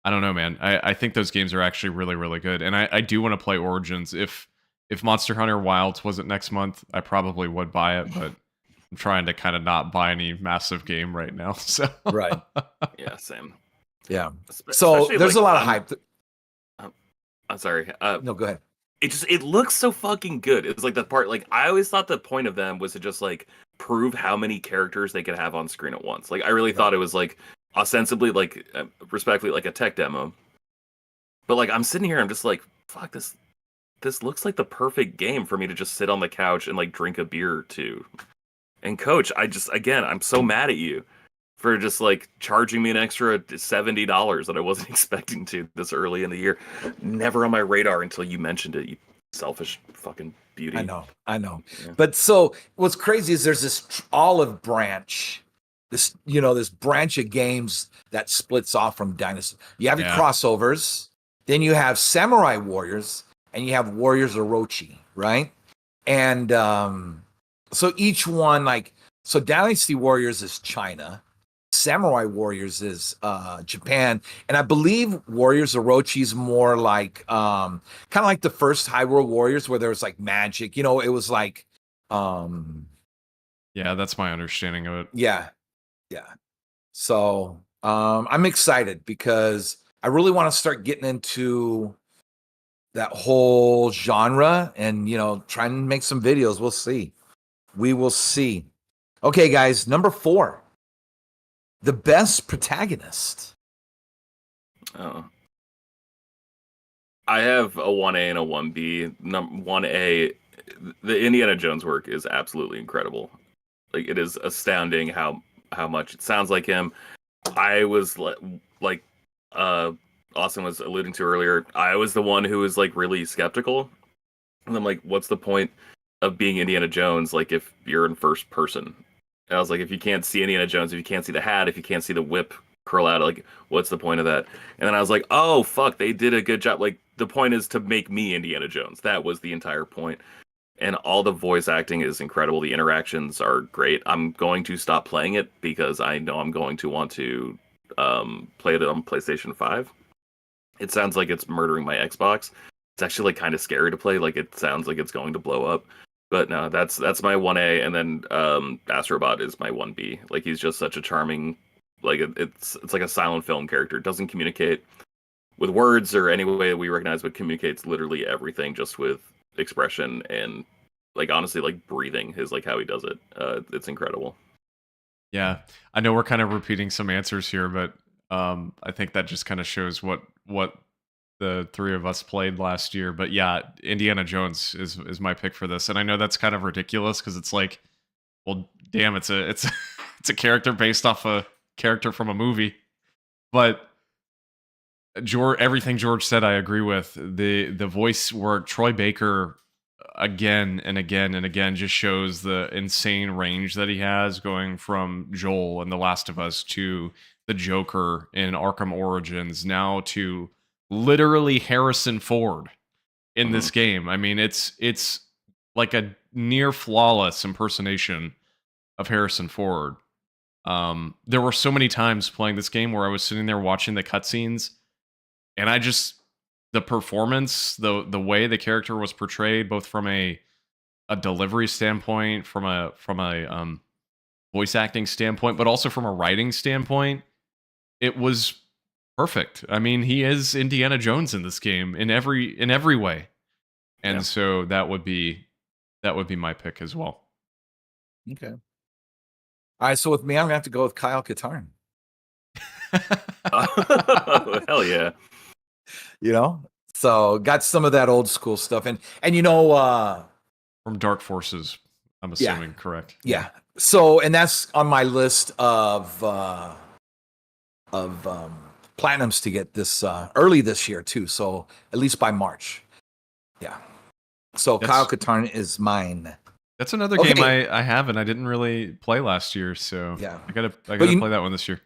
S3: I don't know, man. I think those games are actually really, really good. And I do want to play Origins. If Monster Hunter Wilds wasn't next month, I probably would buy it, but I'm trying to kind of not buy any massive game right now. So
S2: Right.
S4: Yeah, same.
S2: Yeah. So there's a lot of hype.
S4: I'm sorry.
S2: No, go ahead.
S4: It looks so fucking good. It's like the part, like I always thought the point of them was to just like prove how many characters they could have on screen at once. Like I really thought it was like ostensibly like respectfully like a tech demo. But like I'm sitting here, I'm just like, fuck, this looks like the perfect game for me to just sit on the couch and like drink a beer to. And coach, I'm so mad at you for just like charging me an extra $70 that I wasn't expecting to this early in the year. Never on my radar until you mentioned it, you selfish fucking beauty.
S2: I know.
S4: Yeah.
S2: But so what's crazy is there's this olive branch, this branch of games that splits off from Dynasty. You have your crossovers, then you have Samurai Warriors, and you have Warriors Orochi, right? And so each one, so Dynasty Warriors is China, Samurai Warriors is Japan, and I believe Warriors Orochi is more like kind of like the first Hyrule Warriors where there was like magic. It was like
S3: yeah, that's my understanding of it.
S2: Yeah. So I'm excited because I really want to start getting into that whole genre and try and make some videos. We'll see. We will see. Okay, guys, number 4. The best protagonist.
S4: Oh. I have a 1A and a 1B. 1A, the Indiana Jones work is absolutely incredible. Like it is astounding how much it sounds like him. I was like Austin was alluding to earlier, I was the one who was like really skeptical. And I'm like, what's the point of being Indiana Jones like if you're in first person? And I was like, if you can't see Indiana Jones, if you can't see the hat, if you can't see the whip curl out, like what's the point of that? And then I was like, oh fuck, they did a good job. Like the point is to make me Indiana Jones. That was the entire point. And all the voice acting is incredible. The interactions are great. I'm going to stop playing it because I know I'm going to want to play it on PlayStation 5. It sounds like it's murdering my Xbox. It's actually like kind of scary to play. Like it sounds like it's going to blow up. But no, that's my 1A, and then Astrobot is my 1B. Like he's just such a charming Like it's like a silent film character. It doesn't communicate with words or any way we recognize, but communicates literally everything just with expression and like honestly like breathing is like how he does it. It's incredible.
S3: Yeah, I know we're kind of repeating some answers here, but I think that just kind of shows what the three of us played last year. But yeah, Indiana Jones is my pick for this, and I know that's kind of ridiculous because it's like, well, damn, it's it's a character based off a character from a movie, but George, everything George said, I agree with. The voice work, Troy Baker, again and again and again, just shows the insane range that he has, going from Joel in The Last of Us to the Joker in Arkham Origins, now to literally Harrison Ford in this game. I mean, it's like a near flawless impersonation of Harrison Ford. There were so many times playing this game where I was sitting there watching the cutscenes, and I just the performance, the way the character was portrayed, both from a delivery standpoint, from a voice acting standpoint, but also from a writing standpoint, it was perfect. I mean, he is Indiana Jones in this game in every way, and so that would be my pick as well.
S2: Okay. All right. So with me, I'm gonna have to go with Kyle Katarn.
S4: Hell yeah.
S2: You know, so got some of that old school stuff, and
S3: From Dark Forces, I'm assuming, correct?
S2: Yeah. So, and that's on my list of platinums to get this early this year too. So at least by March. Yeah. So Kyle Katarn is mine.
S3: That's another game I have and I didn't really play last year, so
S2: yeah,
S3: I gotta play that one this year.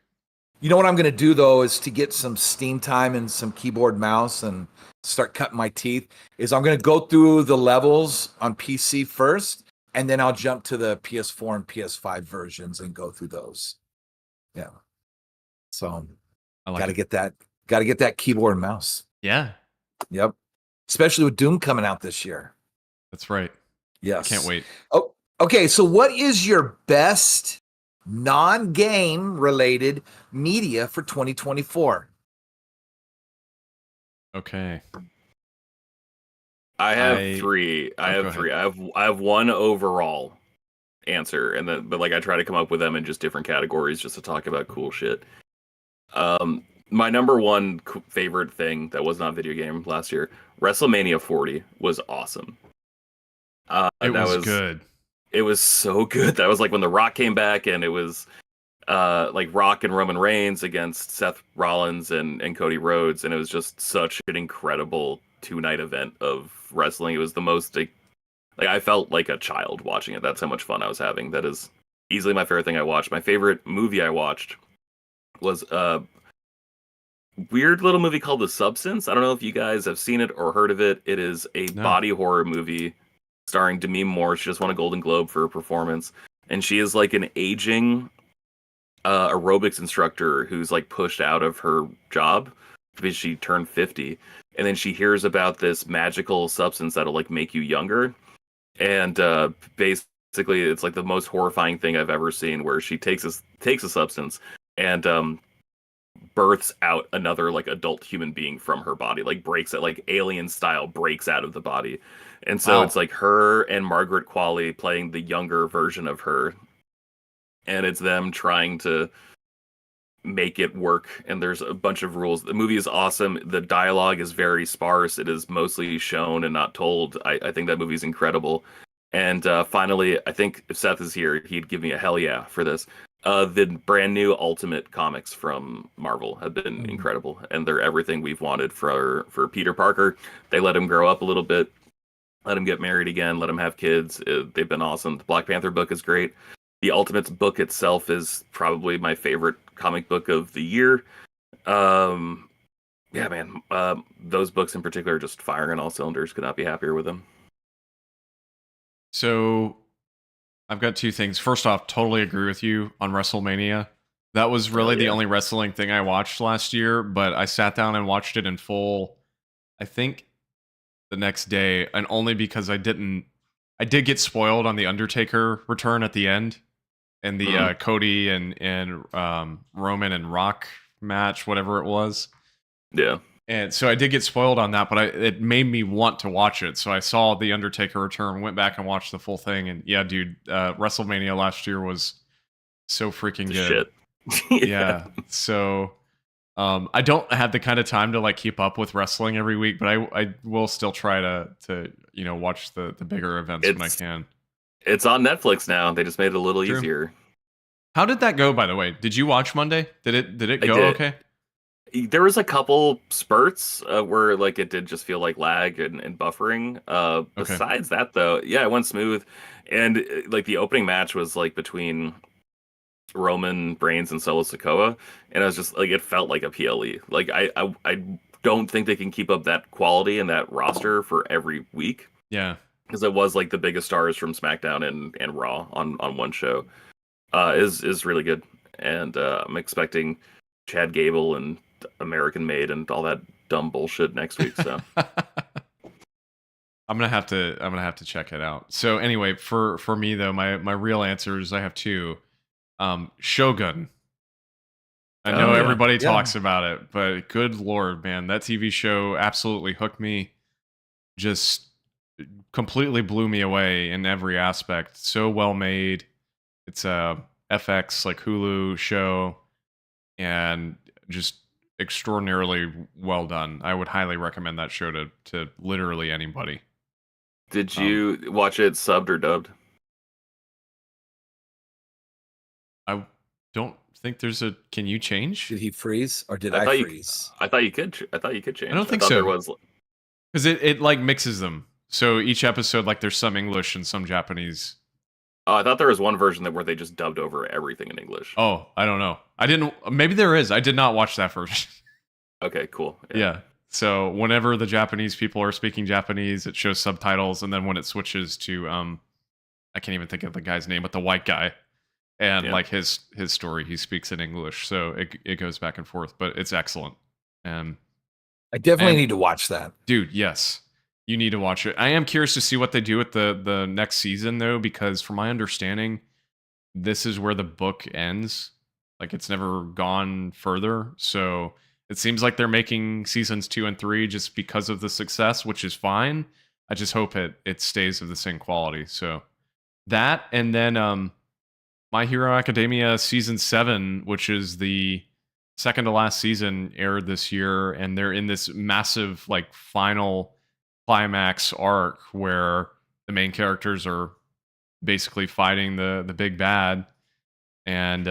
S2: You know what I'm gonna do though is to get some Steam time and some keyboard mouse and start cutting my teeth. Is I'm gonna go through the levels on PC first, and then I'll jump to the PS4 and PS5 versions and go through those. Yeah. So I gotta get that keyboard and mouse.
S3: Yeah.
S2: Yep. Especially with Doom coming out this year.
S3: That's right.
S2: Yes.
S3: Can't wait.
S2: Oh, okay. So what is your best non-game related media for 2024?
S3: Okay.
S4: I have three. I have one overall answer, and then but like I try to come up with them in just different categories just to talk about cool shit. My number one favorite thing that was not a video game last year, WrestleMania 40 was awesome.
S3: It was good.
S4: It was so good. That was like when The Rock came back, and it was like Rock and Roman Reigns against Seth Rollins and Cody Rhodes, and it was just such an incredible 2-night event of wrestling. It was the most like I felt like a child watching it. That's how much fun I was having. That is easily my favorite thing I watched. My favorite movie I watched was a weird little movie called The Substance. I don't know if you guys have seen it or heard of it. It is a body horror movie starring Demi Moore. She just won a Golden Globe for her performance, and she is like an aging aerobics instructor who's like pushed out of her job because she turned 50, and then she hears about this magical substance that'll like make you younger, and basically it's like the most horrifying thing I've ever seen, where she takes a substance and births out another like adult human being from her body, like breaks it, like alien style breaks out of the body. And so it's like her and Margaret Qualley playing the younger version of her, and it's them trying to make it work, and there's a bunch of rules. The movie is awesome. The dialogue is very sparse. It is mostly shown and not told. I think that movie's incredible. And finally, I think if Seth is here, he'd give me a hell yeah for this. The brand new Ultimate comics from Marvel have been incredible, and they're everything we've wanted for Peter Parker. They let him grow up a little bit, let him get married again, let him have kids. They've been awesome. The Black Panther book is great. The Ultimates book itself is probably my favorite comic book of the year. Yeah, man. Those books in particular are just firing on all cylinders. Could not be happier with them.
S3: So I've got two things. First off, totally agree with you on WrestleMania. That was really the only wrestling thing I watched last year, but I sat down and watched it in full, I think, the next day, and only because I did get spoiled on the Undertaker return at the end. and the Cody and Roman and Rock match, whatever it was.
S4: Yeah.
S3: And so I did get spoiled on that, but it made me want to watch it. So I saw The Undertaker return, went back and watched the full thing, and yeah, dude, WrestleMania last year was so freaking good.
S4: Shit.
S3: Yeah. So I don't have the kind of time to like keep up with wrestling every week, but I will still try to watch the bigger events when I can.
S4: It's on Netflix now. They just made it a little
S3: True.
S4: easier.
S3: How did that go, by the way? Did you watch Monday? Did it go okay?
S4: There was a couple spurts where like it did just feel like lag and buffering. Besides that, though, yeah, it went smooth. And like the opening match was like between Roman Reigns and Solo Sikoa, and I was just like, it felt like a PLE. Like I don't think they can keep up that quality and that roster for every week.
S3: Yeah,
S4: because it was like the biggest stars from SmackDown and Raw on one show. Is really good, and I'm expecting Chad Gable and American Made and all that dumb bullshit next week. So
S3: I'm gonna have to check it out. So anyway, for me though, my real answers, I have two. Shogun. I know everybody talks about it, but good lord, man, that TV show absolutely hooked me. Just completely blew me away in every aspect. So well made. It's a FX like Hulu show, and just extraordinarily well done. I would highly recommend that show to literally anybody.
S4: Did you watch it subbed or dubbed?
S3: I don't think there's a. Can you change?
S2: Did he freeze or did I freeze?
S4: I thought you could. I thought you could change.
S3: I don't think so. There was because it like mixes them. So each episode, like there's some English and some Japanese.
S4: Oh, I thought there was one version where they just dubbed over everything in English.
S3: Oh, I don't know. I didn't. Maybe there is. I did not watch that version.
S4: Okay, cool.
S3: Yeah. So whenever the Japanese people are speaking Japanese, it shows subtitles, and then when it switches to I can't even think of the guy's name, but the white guy, and like his story, he speaks in English. So it goes back and forth, but it's excellent. And
S2: I definitely need to watch that,
S3: dude. Yes. You need to watch it. I am curious to see what they do with the next season, though, because from my understanding, this is where the book ends. Like, it's never gone further. So it seems like they're making seasons 2 and 3 just because of the success, which is fine. I just hope it stays of the same quality. So that, and then My Hero Academia Season 7, which is the second to last season, aired this year, and they're in this massive, like, final climax arc where the main characters are basically fighting the big bad, and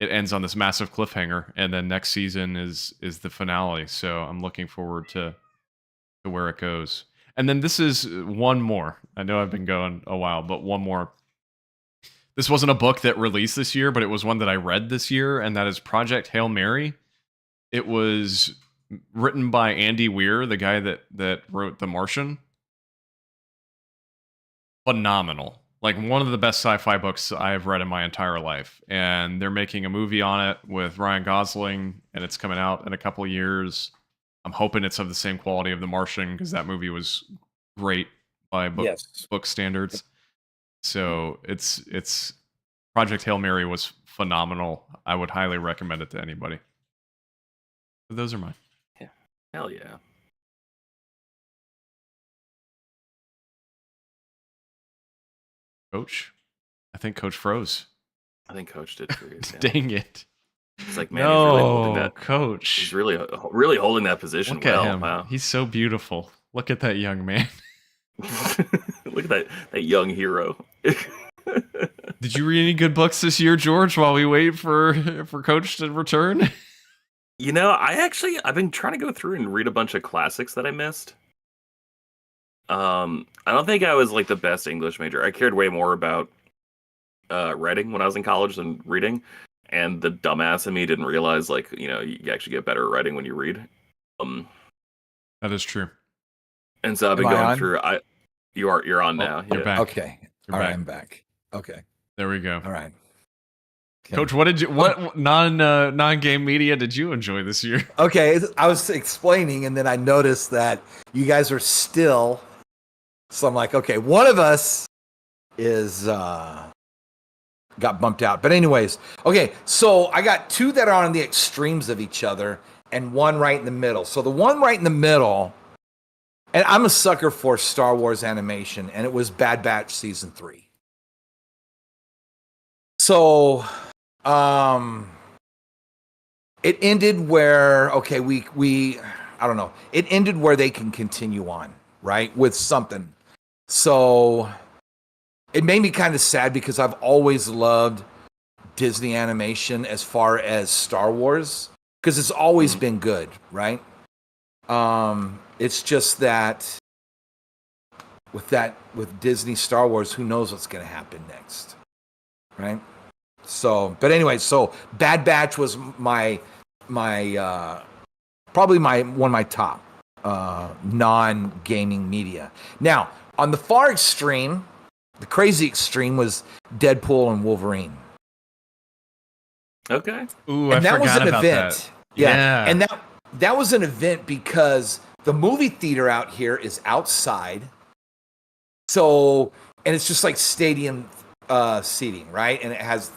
S3: it ends on this massive cliffhanger, and then next season is the finale. So I'm looking forward to where it goes. And then this is one more. I know I've been going a while, but one more. This wasn't a book that released this year, but it was one that I read this year, and that is Project Hail Mary. It was written by Andy Weir, the guy that wrote The Martian. Phenomenal. Like one of the best sci-fi books I've read in my entire life. And they're making a movie on it with Ryan Gosling, and it's coming out in a couple of years. I'm hoping it's of the same quality of The Martian, because that movie was great by book standards. So it's Project Hail Mary was phenomenal. I would highly recommend it to anybody. So those are mine.
S4: Hell yeah.
S3: Coach? I think Coach froze.
S4: I think Coach did freeze. Yeah.
S3: Dang it.
S4: It's like, man, he's really holding that.
S3: Coach.
S4: He's really holding that position.
S3: Look at him. Wow. He's so beautiful. Look at that young man.
S4: Look at that young hero.
S3: Did you read any good books this year, George, while we wait for Coach to return?
S4: You know, I've been trying to go through and read a bunch of classics that I missed. I don't think I was like the best English major. I cared way more about writing when I was in college than reading. And the dumbass in me didn't realize, like, you know, you actually get better at writing when you read.
S3: That is true.
S4: And so I've been going through. You're on now.
S3: You're back.
S2: Okay.
S3: You're
S2: All right,
S3: back.
S2: I'm back. Okay.
S3: There we go.
S2: All right. Okay.
S3: Coach, what non-game media did you enjoy this year?
S2: Okay, I was explaining, and then I noticed that you guys are still. So I'm like, okay, one of us is got bumped out. But anyways, okay, so I got two that are on the extremes of each other and one right in the middle. So the one right in the middle, and I'm a sucker for Star Wars animation, and it was Bad Batch season 3. So it ended where, okay, we I don't know. It ended where they can continue on, right? With something. So it made me kind of sad because I've always loved Disney animation as far as Star Wars, because it's always been good, right? It's just that with Disney Star Wars, who knows what's going to happen next, right? So, but anyway, so Bad Batch was my probably one of my top non-gaming media. Now, on the far extreme, the crazy extreme was Deadpool and Wolverine.
S4: Okay.
S3: Ooh,
S2: And
S3: I
S2: that was
S3: forgot
S2: an
S3: about
S2: event.
S3: that.
S2: Yeah. And that was an event because the movie theater out here is outside. So, and it's just like stadium seating, right? And it has,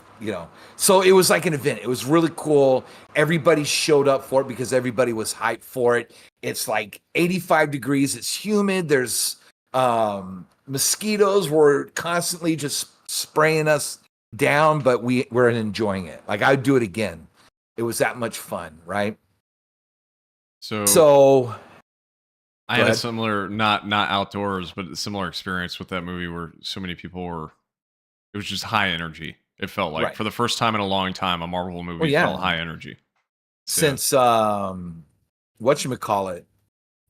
S2: so it was like an event. It was really cool. Everybody showed up for it because everybody was hyped for it. It's like 85 degrees. It's humid. There's mosquitoes were constantly just spraying us down, but we're enjoying it. Like, I'd do it again. It was that much fun, right? So
S3: I had a similar, not outdoors, but a similar experience with that movie where so many people it was just high energy. It felt like for the first time in a long time, a Marvel movie felt high energy.
S2: Since whatchamacallit,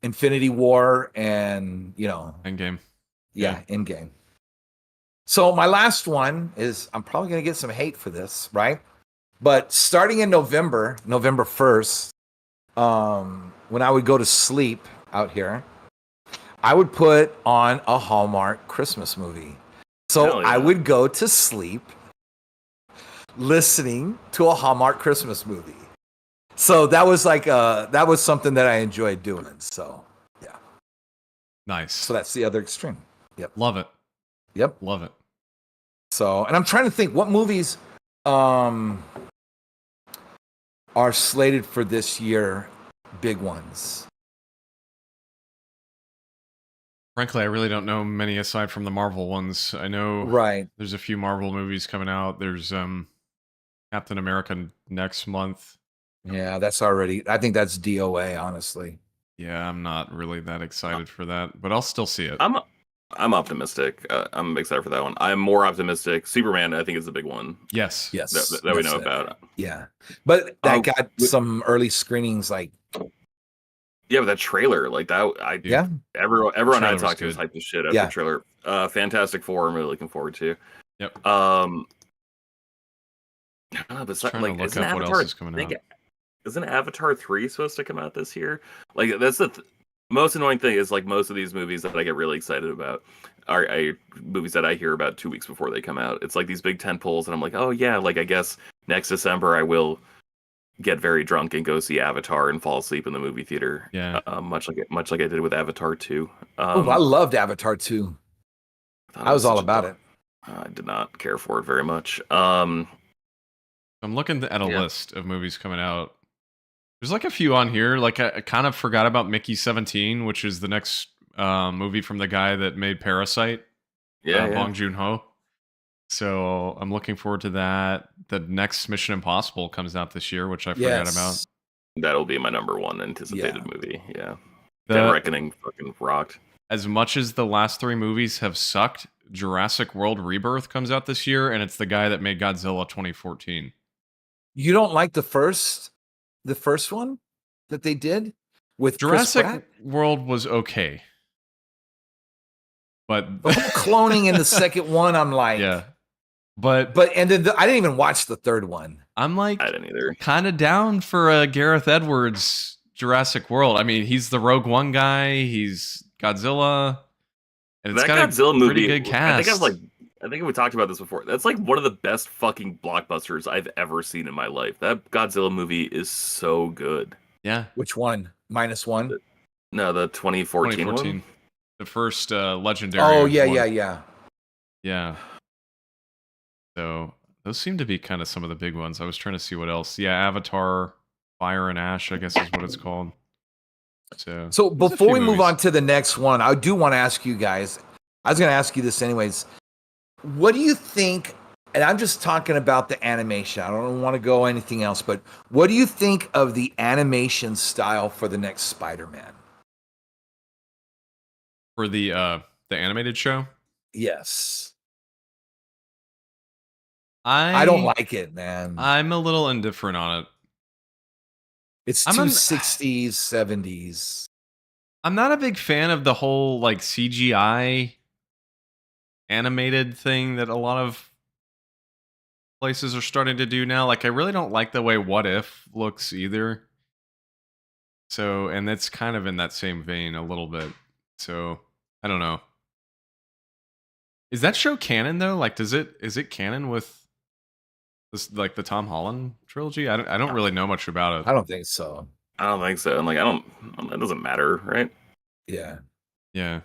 S2: Infinity War and
S3: Endgame.
S2: Yeah, Endgame. So my last one is, I'm probably gonna get some hate for this, right? But starting in November 1st, when I would go to sleep out here, I would put on a Hallmark Christmas movie. So I would go to sleep listening to a Hallmark Christmas movie. So that was that was something that I enjoyed doing. So yeah.
S3: Nice.
S2: So that's the other extreme. Yep.
S3: Love it.
S2: Yep.
S3: Love it.
S2: So, and I'm trying to think what movies are slated for this year, big ones.
S3: Frankly, I really don't know many aside from the Marvel ones. I know there's a few Marvel movies coming out. There's Captain America next month.
S2: Yeah, I think that's DOA, honestly.
S3: Yeah, I'm not really that excited for that, but I'll still see it.
S4: I'm optimistic. I'm excited for that one. I'm more optimistic. Superman, I think, is the big one.
S3: Yes.
S4: That we know about.
S2: Yeah, but that got some early screenings, like.
S4: Yeah, but that trailer, like that, everyone I talked to was hyped as shit after the trailer. Fantastic Four, I'm really looking forward to.
S3: Yep.
S4: But
S3: like, look up what else is coming out.
S4: Isn't Avatar 3 supposed to come out this year? Like, that's the most annoying thing is, like, most of these movies that I get really excited about are movies that I hear about 2 weeks before they come out. It's like these big tentpoles, and I'm like, oh yeah, like I guess next December I will get very drunk and go see Avatar and fall asleep in the movie theater.
S3: Yeah.
S4: Much like I did with Avatar 2.
S2: I loved Avatar 2. I was all about it.
S4: I did not care for it very much.
S3: I'm looking at a list of movies coming out. There's like a few on here. Like I kind of forgot about Mickey 17, which is the next movie from the guy that made Parasite. Bong Joon-ho. So I'm looking forward to that. The next Mission Impossible comes out this year, which I forgot about.
S4: That'll be my number one anticipated movie. Yeah. Dead Reckoning fucking rocked.
S3: As much as the last 3 movies have sucked, Jurassic World Rebirth comes out this year, and it's the guy that made Godzilla 2014.
S2: You don't like the first one that they did with
S3: Jurassic World was okay, but
S2: the whole cloning in the second one, I'm like,
S3: but
S2: and then I didn't even watch the third one.
S3: I'm like,
S4: I didn't either.
S3: Kind of down for a Gareth Edwards Jurassic World. I mean, he's the Rogue One guy. He's Godzilla, and it's got
S4: Godzilla
S3: a pretty
S4: movie,
S3: good cast.
S4: I think we talked about this before. That's like one of the best fucking blockbusters I've ever seen in my life. That Godzilla movie is so good.
S3: Yeah.
S2: Which one? -1?
S4: No, the 2014 one.
S3: The first legendary.
S2: Oh, yeah.
S3: Yeah. So Those seem to be kind of some of the big ones. I was trying to see what else. Yeah, Avatar, Fire and Ash, I guess is what it's called. So
S2: So
S3: there's a
S2: before
S3: few
S2: we move
S3: movies.
S2: on to the next one, I do want to ask you guys. I was going to ask you this anyways. What do you think? And I'm just talking about the animation. I don't want to go anything else, but what do you think of the animation style for the next Spider-Man?
S3: For the animated show,
S2: Yes.
S3: I
S2: I don't like it, man.
S3: I'm a little indifferent on it.
S2: It's
S3: I'm
S2: too
S3: an-
S2: 60s, 70s.
S3: I'm not a big fan of the whole like CGI animated thing that a lot of places are starting to do now. Like I really don't like the way What If looks either. So, and that's kind of in that same vein a little bit. So, I don't know. Is that show canon though? Like is it canon with this like the Tom Holland trilogy? I don't really know much about
S2: I
S3: it.
S2: don't think so.
S4: I don't think so. And like, it doesn't matter, right?
S2: Yeah.
S3: Yeah.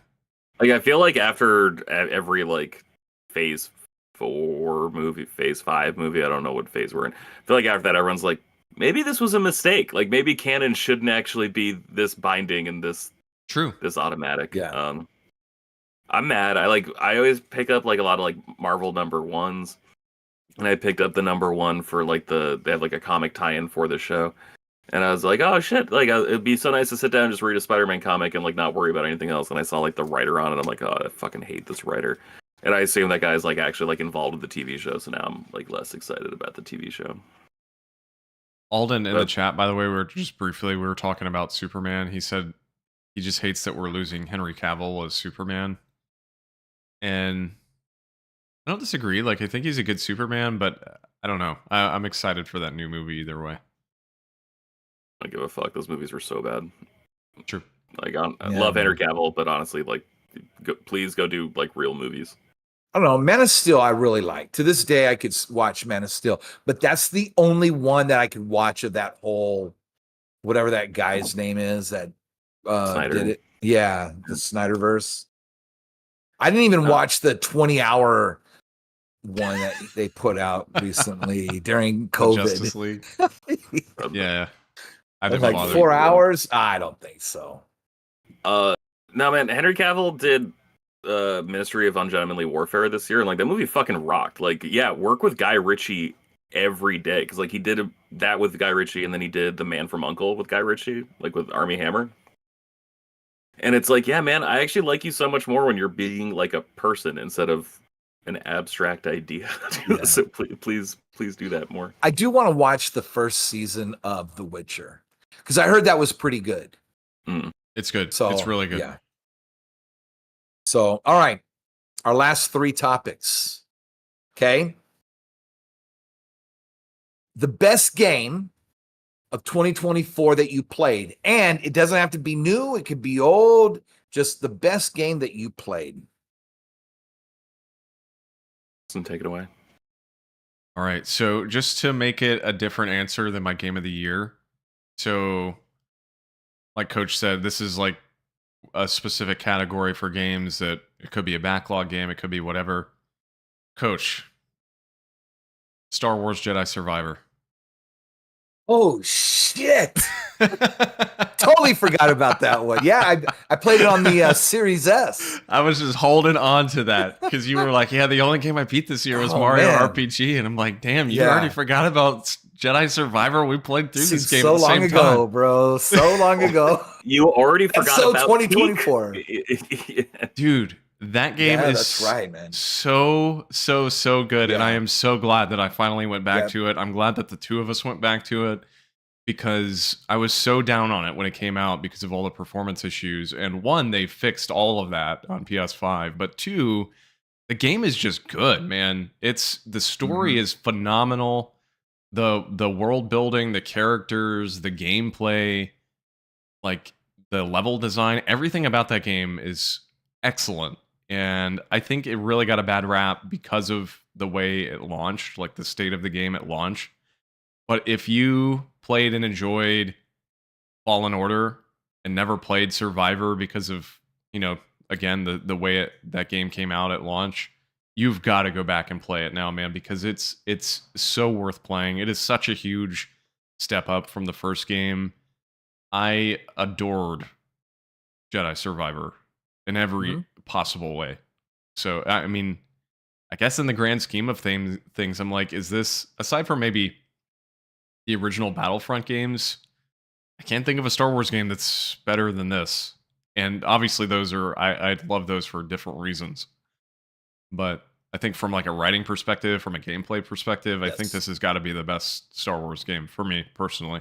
S4: Like, I feel like after every like phase 4 movie, phase 5 movie, I don't know what phase we're in. I feel like after that, everyone's like, maybe this was a mistake. Like maybe canon shouldn't actually be this binding and this
S3: True.
S4: automatic.
S2: Yeah.
S4: I'm mad. I always pick up like a lot of like Marvel #1s, and I picked up the #1 for like they have like a comic tie-in for the show. And I was like, oh shit, like it'd be so nice to sit down and just read a Spider-Man comic and like not worry about anything else. And I saw like the writer on it. I'm like, oh, I fucking hate this writer. And I assume that guy's like actually like involved with the TV show. So now I'm like less excited about the TV show.
S3: Alden in the
S4: But-
S3: chat, by the way, we were talking about Superman. He said he just hates that we're losing Henry Cavill as Superman. And I don't disagree. Like I think he's a good Superman, but I don't know. I'm excited for that new movie either way.
S4: I don't give a fuck. Those movies were so bad.
S3: True.
S4: Like I
S2: Yeah,
S4: love
S2: man.
S4: Henry Cavill, but honestly, like, please go do like real movies.
S2: I don't know. Man of Steel, I really like. To this day, I could watch Man of Steel, but that's the only one that I could watch of that whole, whatever that guy's name is that
S4: Snyder.
S2: did it. Yeah, the Snyderverse. I didn't even watch the 20-hour one that they put out recently during COVID.
S3: Justice League. Yeah. I
S2: It was
S3: didn't
S2: like
S3: bother.
S2: 4 hours. I don't think so.
S4: No, man. Henry Cavill did Ministry of Ungentlemanly Warfare this year, and like that movie fucking rocked. Like, yeah, work with Guy Ritchie every day because like he did that with Guy Ritchie, and then he did The Man from U.N.C.L.E. with Guy Ritchie, like with Armie Hammer. And it's like, yeah, man, I actually like you so much more when you're being like a person instead of an abstract idea.
S2: Yeah.
S4: So please do that more.
S2: I do want to watch the first season of The Witcher because I heard that was pretty good.
S3: It's good.
S2: So
S3: It's really good.
S2: Yeah. So, all right. Our last 3 topics. Okay. The best game of 2024 that you played. And it doesn't have to be new, it could be old. Just the best game that you played.
S4: And take it away.
S3: All right. So just to make it a different answer than my game of the year. So like Coach said, this is like a specific category for games that it could be a backlog game, it could be whatever. Coach, Star Wars Jedi Survivor.
S2: Oh, shit. Totally forgot about that one. Yeah, I played it on the Series S.
S3: I was just holding on to that because you were like, yeah, the only game I beat this year was
S2: Oh,
S3: Mario
S2: man.
S3: RPG. And I'm like, damn, you
S2: Yeah.
S3: already forgot about Jedi Survivor. We played through this
S2: Seems
S3: game
S2: so
S3: at the
S2: long
S3: same
S2: ago,
S3: time.
S2: bro. So long ago.
S4: You already forgot
S2: so
S4: about
S2: 2024.
S4: Peak? Yeah.
S3: Dude, that game
S2: Yeah,
S3: is
S2: that's right, man.
S3: so good. And
S2: Yeah.
S3: I am so glad that I finally went back
S2: Yep.
S3: to it. I'm glad that the two of us went back to it because I was so down on it when it came out because of all the performance issues. And one, they fixed all of that on PS5. But two, the game is just good, man. The story is phenomenal. The world building, the characters, the gameplay, like the level design, everything about that game is excellent. And I think it really got a bad rap because of the way it launched, like the state of the game at launch. But if you played and enjoyed Fallen Order and never played Survivor because of, again, the way that game came out at launch, you've got to go back and play it now, man, because it's so worth playing. It is such a huge step up from the first game. I adored Jedi Survivor in every possible way. So I mean, I guess in the grand scheme of things, I'm like, is this, aside from maybe the original Battlefront games, I can't think of a Star Wars game that's better than this. And obviously, those are I love those for different reasons. But I think from like a writing perspective, from a gameplay perspective, I think this has got to be the best Star Wars game for me personally.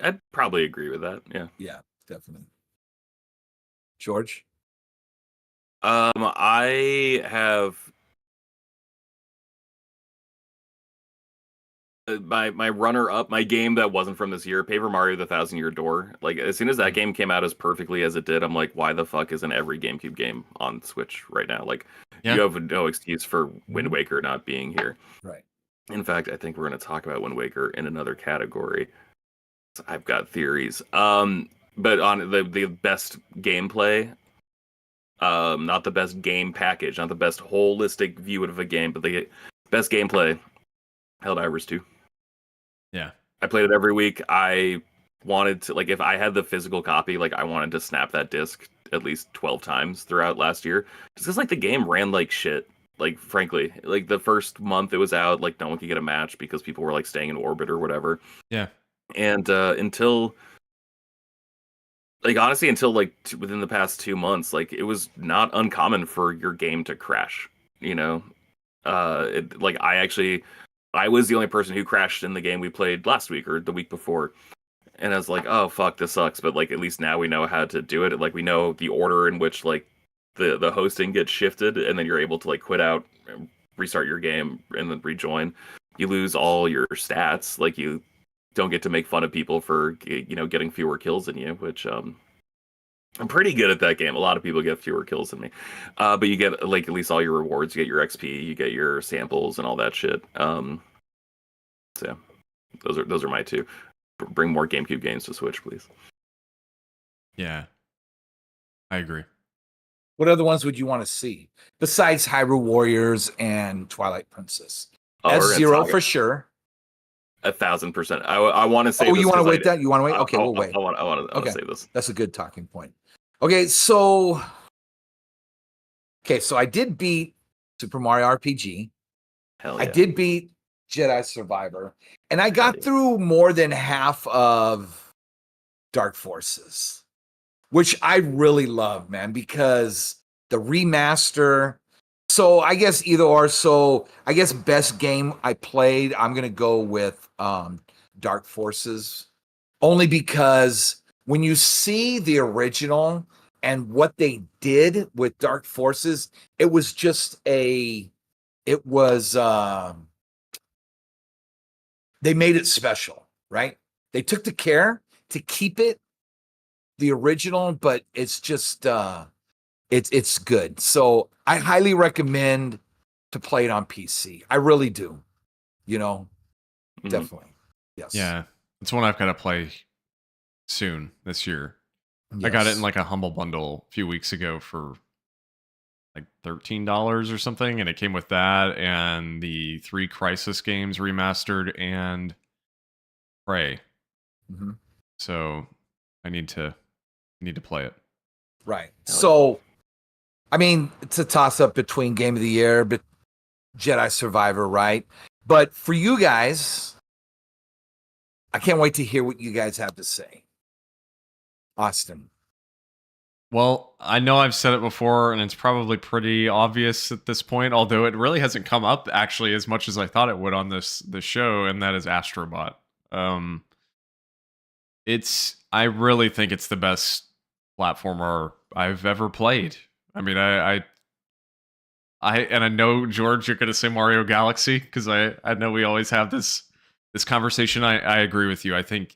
S4: I'd probably agree with that. Yeah.
S2: Yeah, definitely. George?
S4: I have my runner up, my game that wasn't from this year, Paper Mario: The Thousand Year Door. Like as soon as that game came out as perfectly as it did, I'm like, why the fuck isn't every GameCube game on Switch right now? Like, you have no excuse for Wind Waker not being here.
S2: Right.
S4: In fact, I think we're going to talk about Wind Waker in another category. I've got theories. But on the best gameplay, not the best game package, not the best holistic view of a game, but the best gameplay, Helldivers 2.
S3: Yeah.
S4: I played it every week. I wanted to, like, if I had the physical copy, like, I wanted to snap that disc at least 12 times throughout last year. Just because, like, the game ran like shit. Like, frankly, like, the first month it was out, like, no one could get a match because people were, like, staying in orbit or whatever.
S3: Yeah.
S4: And until, like, honestly, until, like, within the past 2 months, like, it was not uncommon for your game to crash, you know? Like, I was the only person who crashed in the game we played last week or the week before. And I was like, oh, fuck, this sucks. But, like, at least now we know how to do it. Like, we know the order in which, like, the hosting gets shifted, and then you're able to, like, quit out, restart your game, and then rejoin. You lose all your stats. Like, you don't get to make fun of people for, you know, getting fewer kills than you, which, I'm pretty good at that game. A lot of people get fewer kills than me. But you get, like, at least all your rewards. You get your XP, you get your samples and all that shit. So those are my two. Bring more GameCube games to Switch, please.
S3: Yeah. I agree.
S2: What other ones would you want to see besides Hyrule Warriors and Twilight Princess? F-Zero for sure.
S4: 1,000%. I want to say.
S2: Oh, you want to wait that? You want to wait? Okay, we'll wait.
S4: I want to say this.
S2: That's a good talking point. Okay, so I did beat Super Mario RPG.
S4: Hell yeah.
S2: I did beat Jedi Survivor, and I got through more than half of Dark Forces, which I really love, man, because the remaster. So I guess either or. So I guess best game I played, I'm gonna go with Dark Forces, only because when you see the original and what they did with Dark Forces, it was just they made it special, right? They took the care to keep it the original, but it's just it's good. So I highly recommend to play it on PC. I really do. You know, definitely. Yes.
S3: Yeah. It's one I've got to play soon this year.
S2: Yes.
S3: I got it in like a Humble Bundle a few weeks ago for like $13 or something, and it came with that and the 3 Crisis games remastered and Prey. So I need to play it.
S2: Right. So, I mean, it's a toss up between Game of the Year, but Jedi Survivor, right? But for you guys, I can't wait to hear what you guys have to say. Austin.
S3: Well, I know I've said it before, and it's probably pretty obvious at this point, although it really hasn't come up actually as much as I thought it would on this show, and that is Astrobot. I really think it's the best platformer I've ever played. I mean, I know, George, you're going to say Mario Galaxy because I know we always have this conversation. I agree with you. I think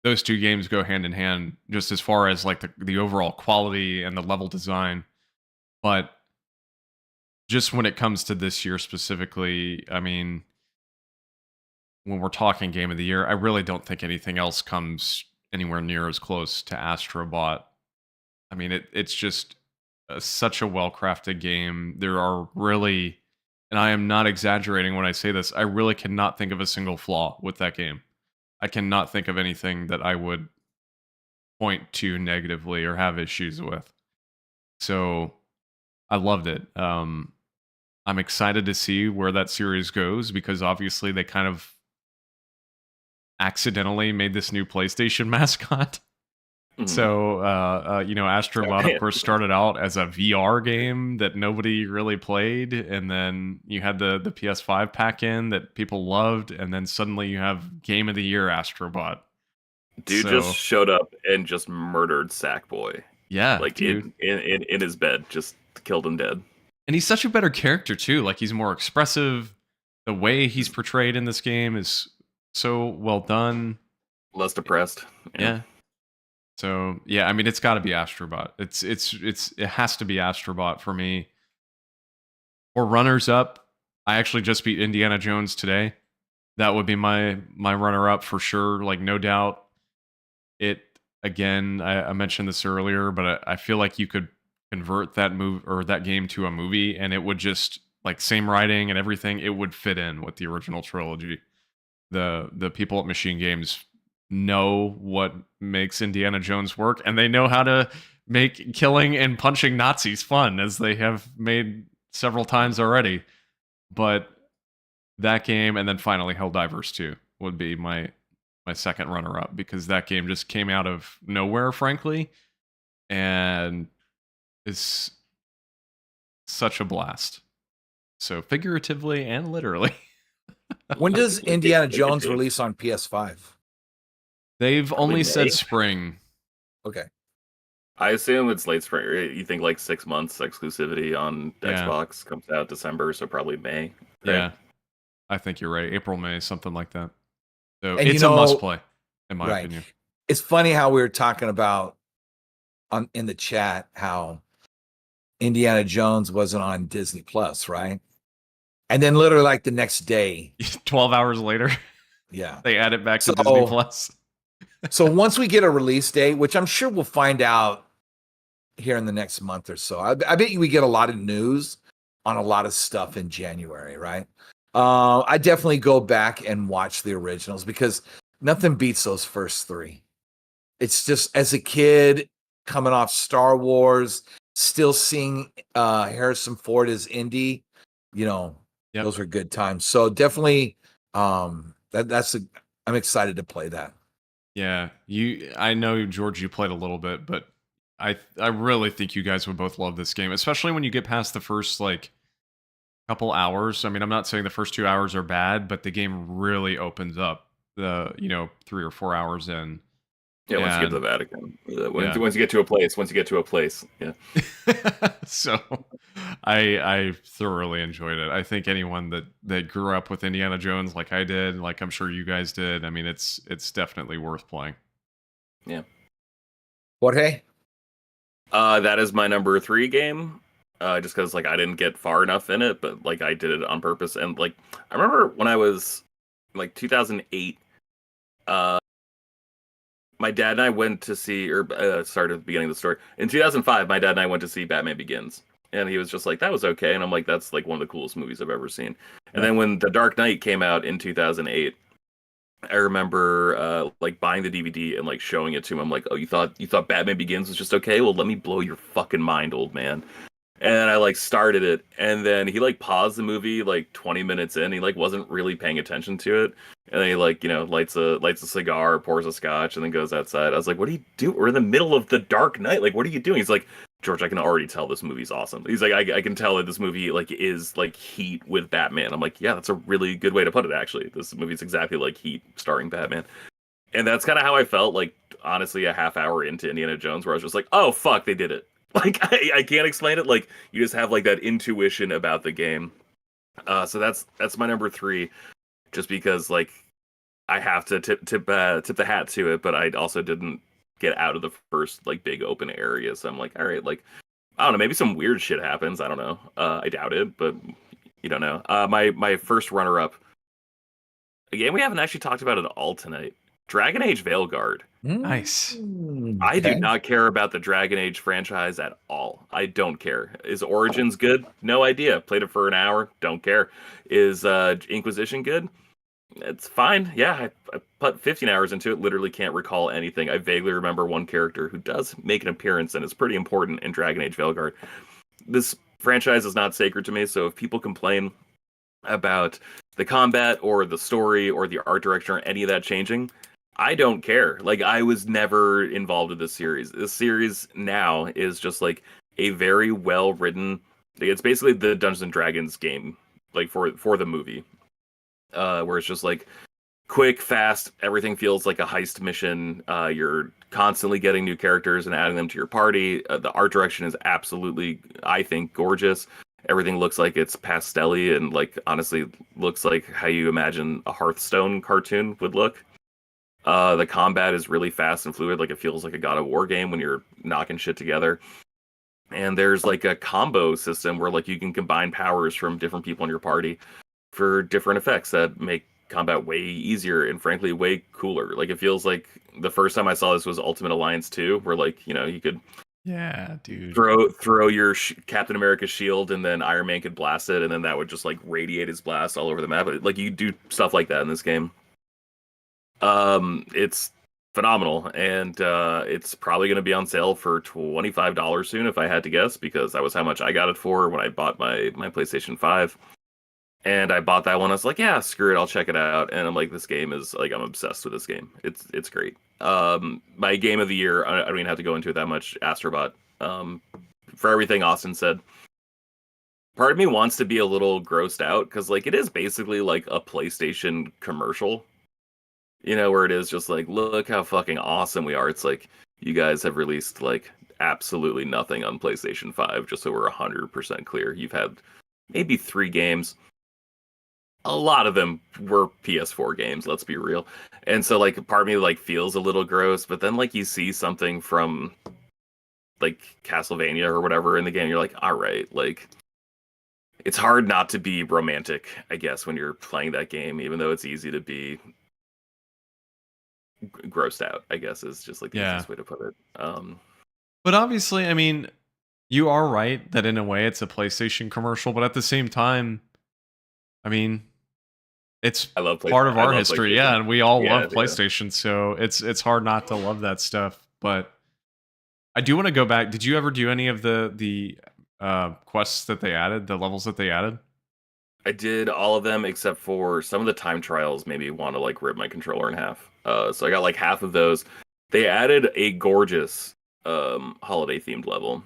S3: those two games go hand in hand just as far as like the overall quality and the level design. But just when it comes to this year specifically, I mean, when we're talking Game of the Year, I really don't think anything else comes anywhere near as close to Astrobot. I mean, it's just such a well-crafted game. There are really, and I am not exaggerating when I say this, I really cannot think of a single flaw with that game. I cannot think of anything that I would point to negatively or have issues with. So I loved it. I'm excited to see where that series goes because obviously they kind of accidentally made this new PlayStation mascot. So, Astrobot, of course, started out as a VR game that nobody really played. And then you had the PS5 pack in that people loved. And then suddenly you have Game of the Year Astrobot.
S4: Dude just showed up and just murdered Sackboy.
S3: Yeah,
S4: like
S3: dude.
S4: in his bed, just killed him dead.
S3: And he's such a better character, too. Like, he's more expressive. The way he's portrayed in this game is so well done.
S4: Less depressed.
S3: Yeah. So yeah, I mean, it's got to be Astrobot. It has to be Astrobot for me. Or runners up. I actually just beat Indiana Jones today. That would be my runner up for sure. Like, no doubt. It again. I mentioned this earlier, but I feel like you could convert that that game to a movie, and it would just, like, same writing and everything. It would fit in with the original trilogy. The people at Machine Games know what makes Indiana Jones work, and they know how to make killing and punching Nazis fun, as they have made several times already. But that game, and then finally Helldivers 2 would be my second runner-up, because that game just came out of nowhere, frankly, and is such a blast. So figuratively and literally.
S2: When does Indiana Jones release on PS5?
S3: They've only said
S4: May.
S3: spring.
S2: Okay.
S4: I assume it's late spring. You think like 6 months exclusivity on Xbox comes out December, so probably May. Right?
S3: Yeah, I think you're right. April, May, something like that. So
S2: And
S3: it's a must play, in my opinion.
S2: It's funny how we were talking about in the chat how Indiana Jones wasn't on Disney Plus, right? And then literally like the next day,
S3: 12 hours later, they add it back to Disney Plus.
S2: So once we get a release date, which I'm sure we'll find out here in the next month or so, I bet you we get a lot of news on a lot of stuff in January, right? I definitely go back and watch the originals because nothing beats those first three. It's just, as a kid coming off Star Wars, still seeing Harrison Ford as Indy, those were good times. So definitely, I'm excited to play that.
S3: Yeah, I know, George, you played a little bit, but I really think you guys would both love this game, especially when you get past the first, like, couple hours. I mean, I'm not saying the first 2 hours are bad, but the game really opens up 3 or 4 hours in.
S4: Yeah, once you get to the Vatican. Once you get to a place. Yeah.
S3: So I thoroughly enjoyed it. I think anyone that grew up with Indiana Jones like I did, like I'm sure you guys did, I mean, it's definitely worth playing.
S4: Yeah.
S2: Jorge?
S4: That is my number 3 game. Just because, like, I didn't get far enough in it, but, like, I did it on purpose. And, like, I remember when I was, like, 2008, my dad and I went to see, start at the beginning of the story. In 2005, my dad and I went to see Batman Begins. And he was just like, that was okay. And I'm like, that's, like, one of the coolest movies I've ever seen. And then when The Dark Knight came out in 2008, I remember, like, buying the DVD and, like, showing it to him. I'm like, oh, you thought Batman Begins was just okay? Well, let me blow your fucking mind, old man. And I, like, started it, and then he, like, paused the movie, like, 20 minutes in. He, like, wasn't really paying attention to it. And then he, like, lights a cigar, pours a scotch, and then goes outside. I was like, what are you doing? We're in the middle of The Dark Knight. Like, what are you doing? He's like, George, I can already tell this movie's awesome. He's like, I can tell that this movie, like, is, like, Heat with Batman. I'm like, yeah, that's a really good way to put it, actually. This movie's exactly like Heat starring Batman. And that's kind of how I felt, like, honestly, a half hour into Indiana Jones, where I was just like, oh, fuck, they did it. Like, I can't explain it. Like, you just have, like, that intuition about the game. So that's my number 3, just because, like, I have to tip the hat to it, but I also didn't get out of the first, like, big open area. So I'm like, all right, like, I don't know, maybe some weird shit happens. I don't know. I doubt it, but you don't know. My first runner up, a game we haven't actually talked about at all tonight, Dragon Age Veilguard.
S3: Nice.
S4: I do
S2: Okay.
S4: not care about the Dragon Age franchise at all. I don't care. Is Origins good? No idea. Played it for an hour. Don't care. Is Inquisition good? It's fine. Yeah, I put 15 hours into it. Literally can't recall anything. I vaguely remember one character who does make an appearance and is pretty important in Dragon Age Veilguard. This franchise is not sacred to me, so if people complain about the combat or the story or the art direction or any of that changing, I don't care. Like, I was never involved with this series. This series now is just like a very well written. It's basically the Dungeons and Dragons game, like for the movie, where it's just like quick, fast. Everything feels like a heist mission. You're constantly getting new characters and adding them to your party. The art direction is absolutely, I think, gorgeous. Everything looks like it's pastel-y and like honestly looks like how you imagine a Hearthstone cartoon would look. The combat is really fast and fluid, like it feels like a God of War game when you're knocking shit together. And there's like a combo system where like you can combine powers from different people in your party for different effects that make combat way easier and frankly way cooler. Like it feels like the first time I saw this was Ultimate Alliance 2, where like, you know, you could
S3: dude.
S4: throw your Captain America shield and then Iron Man could blast it and then that would just like radiate his blast all over the map. Like you do stuff like that in this game. It's phenomenal, and it's probably going to be on sale for $25 soon if I had to guess, because that was how much I got it for when I bought my PlayStation 5. And I bought that one. I was like, yeah, screw it, I'll check it out. And I'm like, this game is like, I'm obsessed with this game. It's great. My game of the year, I don't even have to go into it that much. Astrobot. For everything Austin said, part of me wants to be a little grossed out because like it is basically like a PlayStation commercial. You know, where it is just like, look how fucking awesome we are. It's like, you guys have released like absolutely nothing on PlayStation 5, just so we're 100% clear. You've had maybe 3 games. A lot of them were PS4 games, let's be real. And so like part of me like feels a little gross, but then like you see something from like Castlevania or whatever in the game, you're like, all right, like it's hard not to be romantic, I guess, when you're playing that game, even though it's easy to be grossed out, I guess, is just like the easiest way to put it.
S3: But obviously, I mean, you are right that in a way it's a PlayStation commercial, but at the same time, I mean, it's
S4: I love
S3: part of our history, yeah, and we all love
S4: yeah.
S3: PlayStation, so it's hard not to love that stuff. But I do want to go back. Did you ever do any of the quests that they added, the levels that they added?
S4: I did all of them except for some of the time trials made me want to like rip my controller in half. So I got like half of those. They added a gorgeous holiday themed level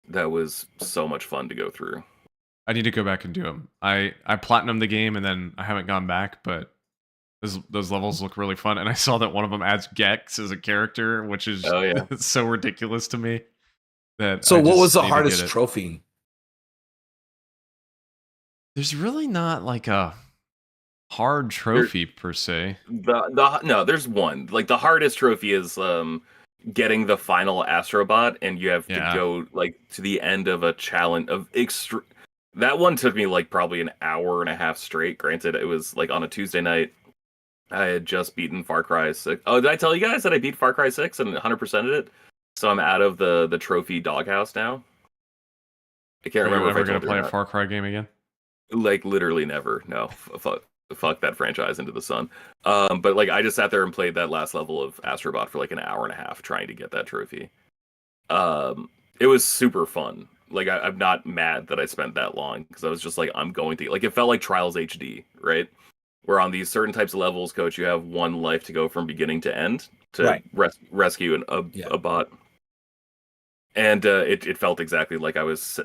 S4: that was so much fun to go through.
S3: I need to go back and do them. I platinumed the game and then I haven't gone back, but those levels look really fun. And I saw that one of them adds Gex as a character, which is so ridiculous to me. That
S2: so what was the hardest trophy?
S3: There's really not like a hard trophy per se.
S4: No, there's one. Like the hardest trophy is getting the final Astrobot, and you have to go like to the end of a challenge of That one took me like probably an hour and a half straight. Granted, it was like on a Tuesday night. I had just beaten Far Cry 6. Oh, did I tell you guys that I beat Far Cry 6 and 100%ed it? So I'm out of the trophy doghouse now. I can't remember if I
S3: going to play a Far Cry game again.
S4: Like literally never. No, fuck that franchise into the sun. But like I just sat there and played that last level of Astrobot for like an hour and a half trying to get that trophy. It was super fun. Like I'm not mad that I spent that long because I was just like, I'm going to like, it felt like Trials HD, right? Where on these certain types of levels, Coach, you have one life to go from beginning to end to rescue a bot. And it felt exactly like I was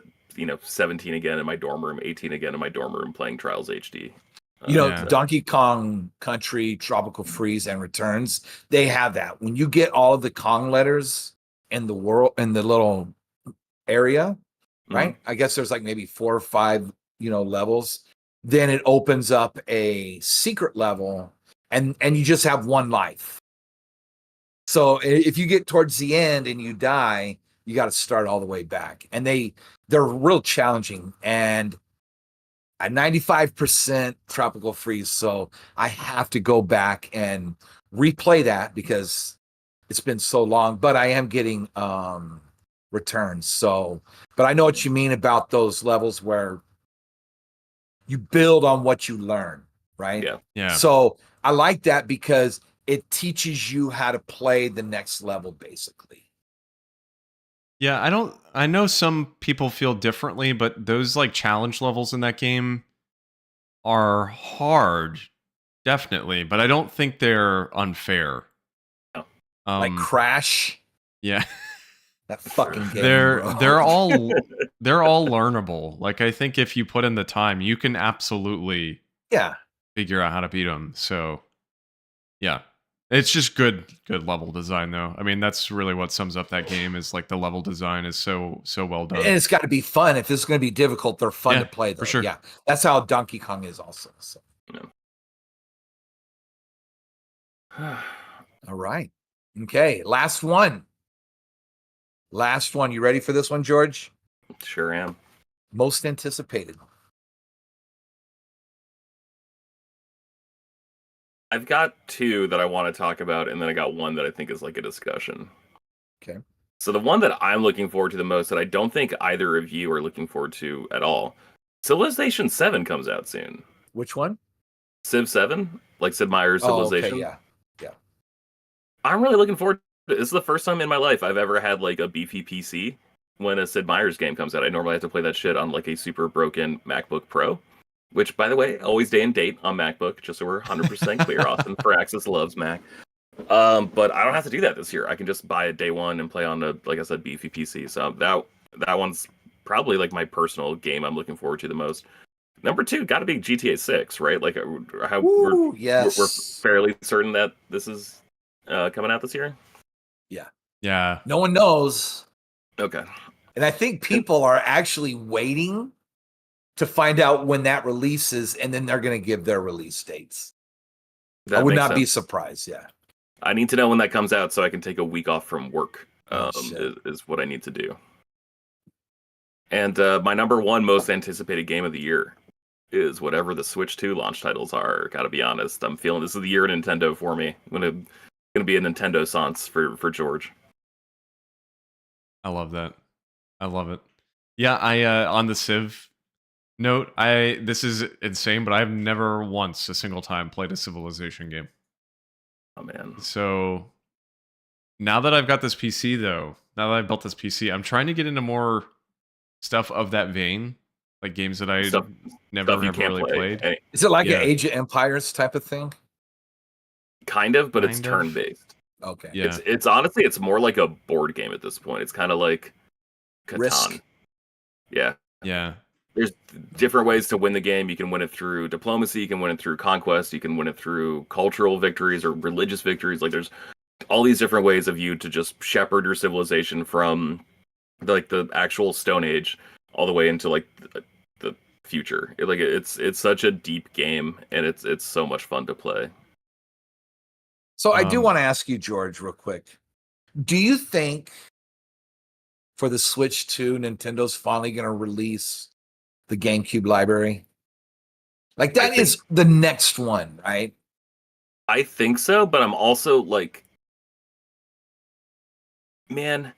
S4: 17 again in my dorm room, 18 again in my dorm room playing Trials HD.
S2: Donkey Kong Country, Tropical Freeze, and Returns, they have that. When you get all of the Kong letters in the world, in the little area, right? I guess there's like maybe 4 or 5, levels. Then it opens up a secret level, and you just have one life. So if you get towards the end and you die, you got to start all the way back. And they're real challenging. And at 95% Tropical Freeze, so I have to go back and replay that because it's been so long, but I am getting returns. So, but I know what you mean about those levels where you build on what you learn, right?
S3: Yeah.
S2: So I like that because it teaches you how to play the next level, basically.
S3: Yeah, I know some people feel differently, but those like challenge levels in that game are hard, definitely, but I don't think they're unfair.
S4: No.
S2: Like Crash,
S3: Yeah.
S2: that fucking game,
S3: they're
S2: bro.
S3: they're all they're all learnable. Like I think if you put in the time, you can absolutely
S2: Yeah.
S3: figure out how to beat them. So, yeah. It's just good level design though. I mean, that's really what sums up that game is like the level design is so well done.
S2: And it's got to be fun. If it's going to be difficult, they're fun
S3: Yeah,
S2: to play, though.
S3: for sure.
S2: Yeah. That's how Donkey Kong is also. So.
S4: Yeah.
S2: All right. Okay. Last one. You ready for this one, George?
S4: Sure am.
S2: Most anticipated.
S4: I've got two that I want to talk about, and then I got one that I think is like a discussion.
S2: Okay.
S4: So the one that I'm looking forward to the most, that I don't think either of you are looking forward to at all, Civilization 7 comes out soon.
S2: Which one?
S4: Civ 7, like Sid Meier's
S2: Oh,
S4: Civilization.
S2: okay. Yeah.
S4: I'm really looking forward to it. This is the first time in my life I've ever had like a beefy PC when a Sid Meier's game comes out. I normally have to play that shit on like a super broken MacBook Pro, which, by the way, always day and date on MacBook, just so we're 100% clear. Austin Firaxis loves Mac. But I don't have to do that this year. I can just buy it day one and play on a, like I said, beefy PC. So that one's probably like my personal game I'm looking forward to the most. Number two, got to be GTA 6, right? Like how
S2: yes.
S4: we're fairly certain that this is coming out this year.
S3: Yeah.
S2: No one knows.
S4: Okay.
S2: And I think people are actually waiting to find out when that releases, and then they're going to give their release dates.
S4: That
S2: I would
S4: makes
S2: not be
S4: sense.
S2: surprised. Yeah.
S4: I need to know when that comes out so I can take a week off from work.
S2: Shit.
S4: Is what I need to do. And my number one most anticipated game of the year is whatever the Switch 2 launch titles are. Gotta be honest, I'm feeling this is the year of Nintendo for me. I'm gonna be a Nintendo sans for George.
S3: I love that. I love it. Yeah, I on the Civ note, this is insane, but I've never once a single time played a Civilization game.
S4: Oh man.
S3: So now that I've got this PC though, now that I've built this PC, I'm trying to get into more stuff of that vein, like games that I never have really played.
S2: Is it like an Age of Empires type of thing?
S4: Kind of, but it's turn-based.
S2: Okay.
S3: Yeah.
S4: It's honestly, it's more like a board game at this point. It's kind of like Catan.
S2: Risk.
S4: Yeah.
S3: Yeah.
S4: There's different ways to win the game. You can win it through diplomacy. You can win it through conquest. You can win it through cultural victories or religious victories. Like there's all these different ways of you to just shepherd your civilization from like the actual Stone Age all the way into like the future. It's such a deep game, and it's so much fun to play.
S2: So I do want to ask you, George, real quick. Do you think for the Switch 2, Nintendo's finally going to release the GameCube library? Like that is the next one, right?
S4: I think so, but I'm also like, man,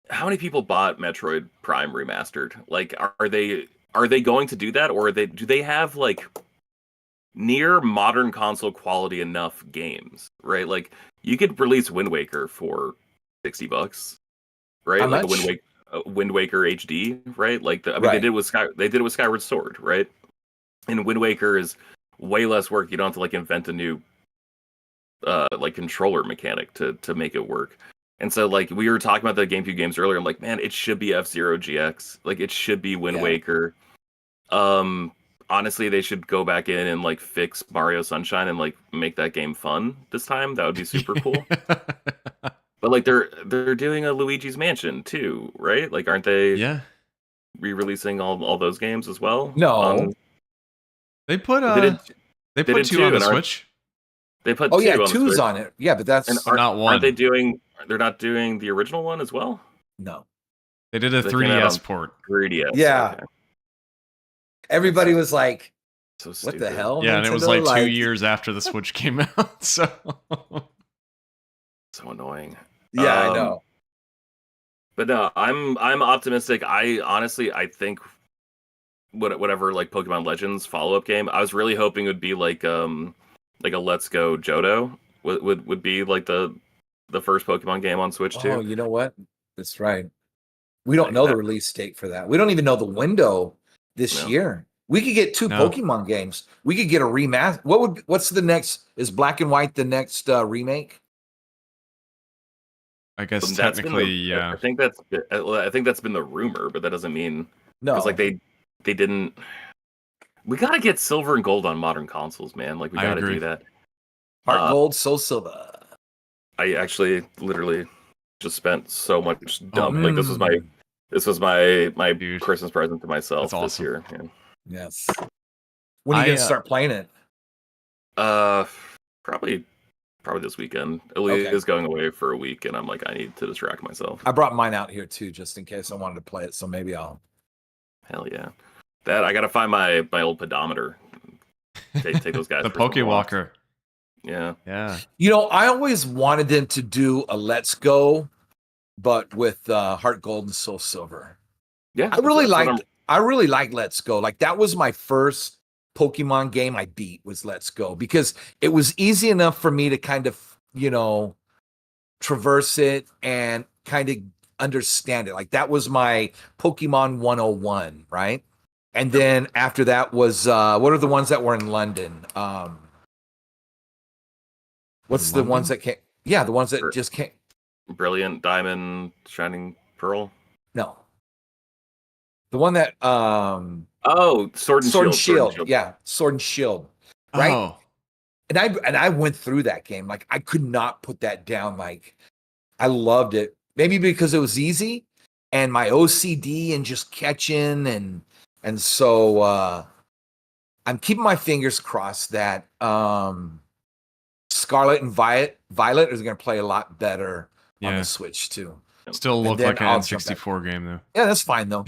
S4: how many people bought Metroid Prime Remastered? Like, are they going to do that, or do they have like near modern console quality enough games, right? Like you could release Wind Waker for $60, right?
S2: How
S4: like
S2: much?
S4: a Wind Waker HD, right? Like
S2: Right.
S4: they did with Skyward Sword, right? And Wind Waker is way less work. You don't have to like invent a new like controller mechanic to make it work. And so like we were talking about the GameCube games earlier. I'm like, man, it should be F-Zero GX. Like it should be Wind Waker. Honestly, they should go back in and like fix Mario Sunshine and like make that game fun this time. That would be super cool. But like they're doing a Luigi's Mansion too, right? Like aren't they re-releasing all those games as well?
S2: No.
S3: They put
S4: they
S3: put
S4: did
S3: 2 on the
S4: and
S3: Switch.
S4: They put
S2: 2
S4: on the
S2: 2's
S4: Switch.
S2: on it. Yeah, but that's
S3: not one.
S4: Aren't they're not doing the original one as well?
S2: No.
S3: They did a 3DS port.
S4: 3DS.
S2: Yeah.
S4: Okay.
S2: Everybody was like,
S4: So
S2: What
S4: stupid.
S2: the hell?
S3: Yeah, and it was
S2: Nintendo?
S3: like 2 years after the Switch came out. So
S4: So annoying.
S2: Yeah, I know.
S4: But no, I'm optimistic. I think whatever like Pokemon Legends follow-up game, I was really hoping it would be like a Let's Go Johto would be like the first Pokemon game on Switch
S2: Oh,
S4: too.
S2: you know what? That's right. We don't know the
S4: that-
S2: release date for that. We don't even know the window this
S4: No.
S2: year. We could get 2
S3: No.
S2: Pokemon games. We could get a remaster. What's the next? Is Black and White the next remake?
S3: I guess
S4: That's been
S3: technically,
S4: the-
S3: yeah.
S4: I think that's been the rumor, but that doesn't mean
S2: No.
S4: because like they didn't. We gotta get silver and gold on modern consoles, man. Like we
S3: I
S4: gotta
S3: agree.
S4: do that.
S2: Heart Gold, Soul Silver.
S4: I actually literally just spent so much dumb. Like this was my
S3: Dude.
S4: Christmas present to myself
S3: That's
S4: this
S3: awesome.
S4: year. Yeah.
S2: Yes. When are you
S3: I,
S2: gonna start playing it?
S4: Probably this weekend. Ellie
S2: Okay.
S4: is going away for a week, and I'm like, I need to distract myself.
S2: I brought mine out here too, just in case I wanted to play it. So maybe I'll.
S4: Hell yeah! That I gotta find my old pedometer. Take those guys.
S3: the
S4: for some walks.
S3: Pokewalker.
S4: Yeah.
S3: Yeah.
S2: You know, I always wanted them to do a Let's Go, but with Heart Gold and Soul Silver.
S4: Yeah.
S2: I really
S4: that's what
S2: liked. I really like Let's Go. Like that was my first Pokemon game I beat was Let's Go because it was easy enough for me to kind of, traverse it and kind of understand it. Like that was my Pokemon 101, right? And then after that was what are the ones that were in London? What's the ones that came? Yeah, the ones that just came.
S4: Brilliant Diamond, Shining Pearl.
S2: No. The one that
S4: Oh, Sword and
S2: Sword
S4: Shield.
S2: and Shield. Yeah, Sword and Shield. Right?
S3: Oh,
S2: And I went through that game. Like I could not put that down. Like I loved it. Maybe because it was easy and my OCD and just catching and so I'm keeping my fingers crossed that Scarlet and Violet is going to play a lot better on
S3: yeah.
S2: the Switch too.
S3: Still
S2: And
S3: look
S2: then
S3: like an
S2: I'll jump back.
S3: N64 game though.
S2: Yeah, that's fine though.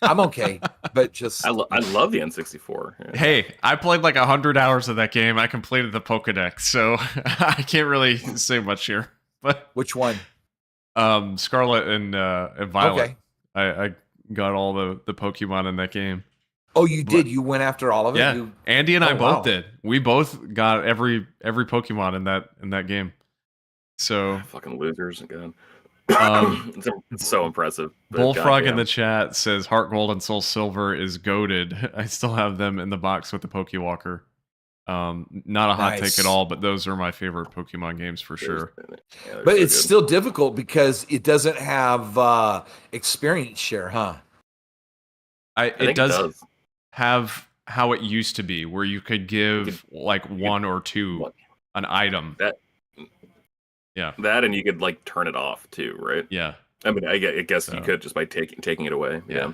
S2: I'm okay, but just
S4: I love the N64. Yeah.
S3: Hey, I played like 100 hours of that game. I completed the Pokedex, so I can't really say much here. But
S2: which one?
S3: Scarlet and Violet.
S2: Okay.
S3: I got all the Pokemon in that game.
S2: Oh, you did. You went after all of it.
S3: Yeah, Andy and I
S2: Oh,
S3: both
S2: wow.
S3: did. We both got every Pokemon in that game. So
S4: Fucking losers again. It's so impressive. but
S3: Bullfrog in
S4: goddamn.
S3: the chat says Heart Gold and Soul Silver is goated. I still have them in the box with the Pokewalker. Not a hot
S2: Nice.
S3: take at all, but those are my favorite Pokemon games for sure.
S4: Yeah, they're
S2: But
S4: so
S2: it's
S4: good.
S2: still difficult because it doesn't have experience share, huh?
S4: I think
S3: It does have how it used to be, where you could give like one or two
S4: What?
S3: an item.
S4: That and you could like turn it off too, right?
S3: Yeah,
S4: I mean, I guess you
S3: So-
S4: could just by taking it away.
S3: Yeah.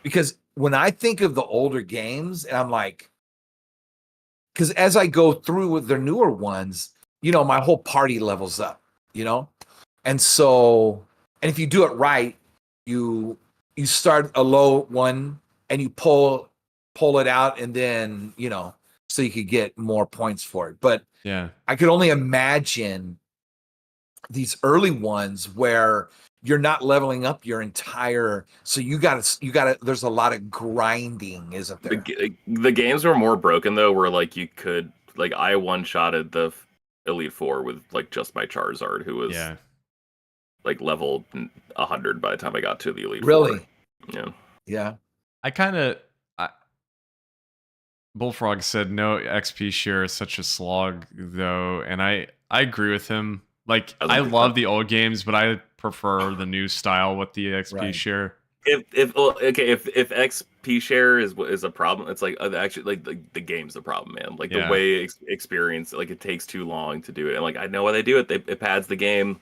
S2: Because when I think of the older games, and I'm like, because as I go through with their newer ones, my whole party levels up, and so, and if you do it right, you start a low one and you pull it out, and then so you could get more points for it. But
S3: yeah.
S2: I could only imagine these early ones where you're not leveling up your entire, so you gotta there's a lot of grinding, isn't there?
S4: The games were more broken though, where like you could like I one-shotted the Elite Four with like just my Charizard, who was
S3: Yeah.
S4: like level 100 by the time I got to the Elite
S2: Really?
S4: Four. Yeah.
S2: Yeah.
S3: I kind of. Bullfrog said no XP share is such a slog though, and I agree with him. Like
S4: I
S3: I
S4: like
S3: love the old games, but I prefer the new style with the XP
S2: Right.
S3: share.
S4: If XP share is a problem, it's like actually like the game's the problem, man. Like
S3: Yeah.
S4: the way experience, like it takes too long to do it, and like I know why they do it. It pads the game,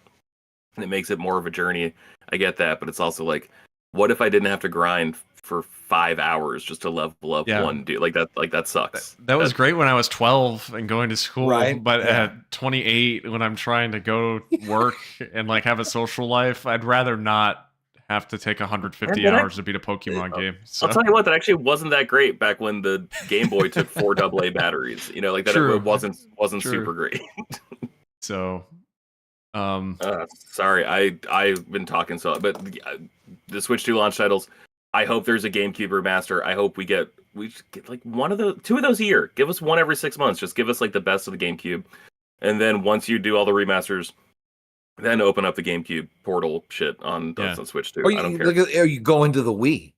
S4: and it makes it more of a journey. I get that, but it's also like, what if I didn't have to grind for 5 hours just to level up
S3: Yeah.
S4: one dude? Like that sucks.
S3: That was great when I was 12 and going to school,
S2: Right,
S3: but
S2: yeah.
S3: at 28 when I'm trying to go work and like have a social life, I'd rather not have to take 150
S4: And
S3: hours to beat a Pokemon game. So
S4: I'll tell you what, that actually wasn't that great back when the Game Boy took 4 AA batteries. You know, like that
S3: True.
S4: it wasn't
S3: True.
S4: super great.
S3: So,
S4: sorry, I've been talking but the Switch 2 launch titles. I hope there's a GameCube remaster. I hope we get like two of those a year. Give us one every 6 months. Just give us like the best of the GameCube, and then once you do all the remasters, then open up the GameCube portal shit on Switch 2. I don't care.
S2: Or you go into the Wii.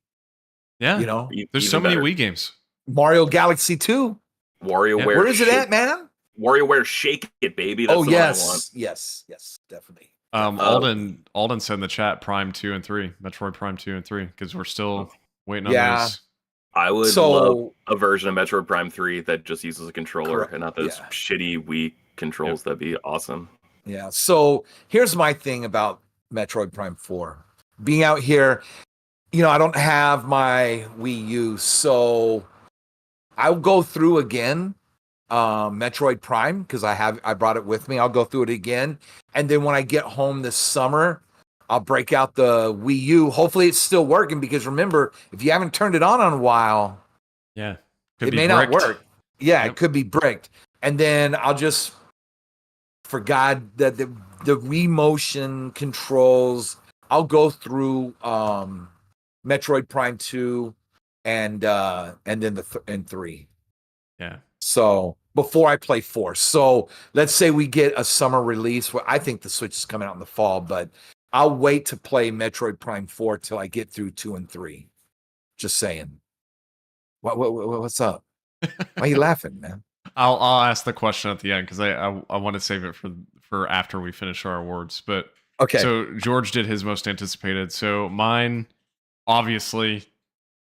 S3: Yeah,
S2: you know,
S3: there's so many Wii games.
S2: Mario Galaxy 2.
S4: WarioWare.
S2: Where is it at, man?
S4: WarioWare Shake It, baby. That's the one I want.
S2: Yes, definitely.
S3: Alden said in the chat Prime 2 and 3, Metroid Prime 2 and 3, because we're still waiting on those.
S4: I would love a version of Metroid Prime 3 that just uses a controller and not those shitty Wii controls. That'd be awesome.
S2: Yeah. So here's my thing about Metroid Prime 4. Being out here, you know, I don't have my Wii U, so I'll go through again Metroid Prime because I brought it with me. I'll go through it again, and then when I get home this summer, I'll break out the Wii U. Hopefully it's still working, because remember, if you haven't turned it on a while,
S3: it
S2: may not work. Yeah, it could be bricked. And then I'll just, for God, that the Wii motion controls, I'll go through Metroid Prime 2 and then and 3.
S3: Yeah.
S2: So before I play 4. So let's say we get a summer release. Well, I think the Switch is coming out in the fall, but I'll wait to play Metroid Prime 4 till I get through 2 and 3. Just saying. What's up? Why are you laughing, man?
S3: I'll ask the question at the end because I want to save it for after we finish our awards. But
S2: okay.
S3: So George did his most anticipated. So mine, obviously,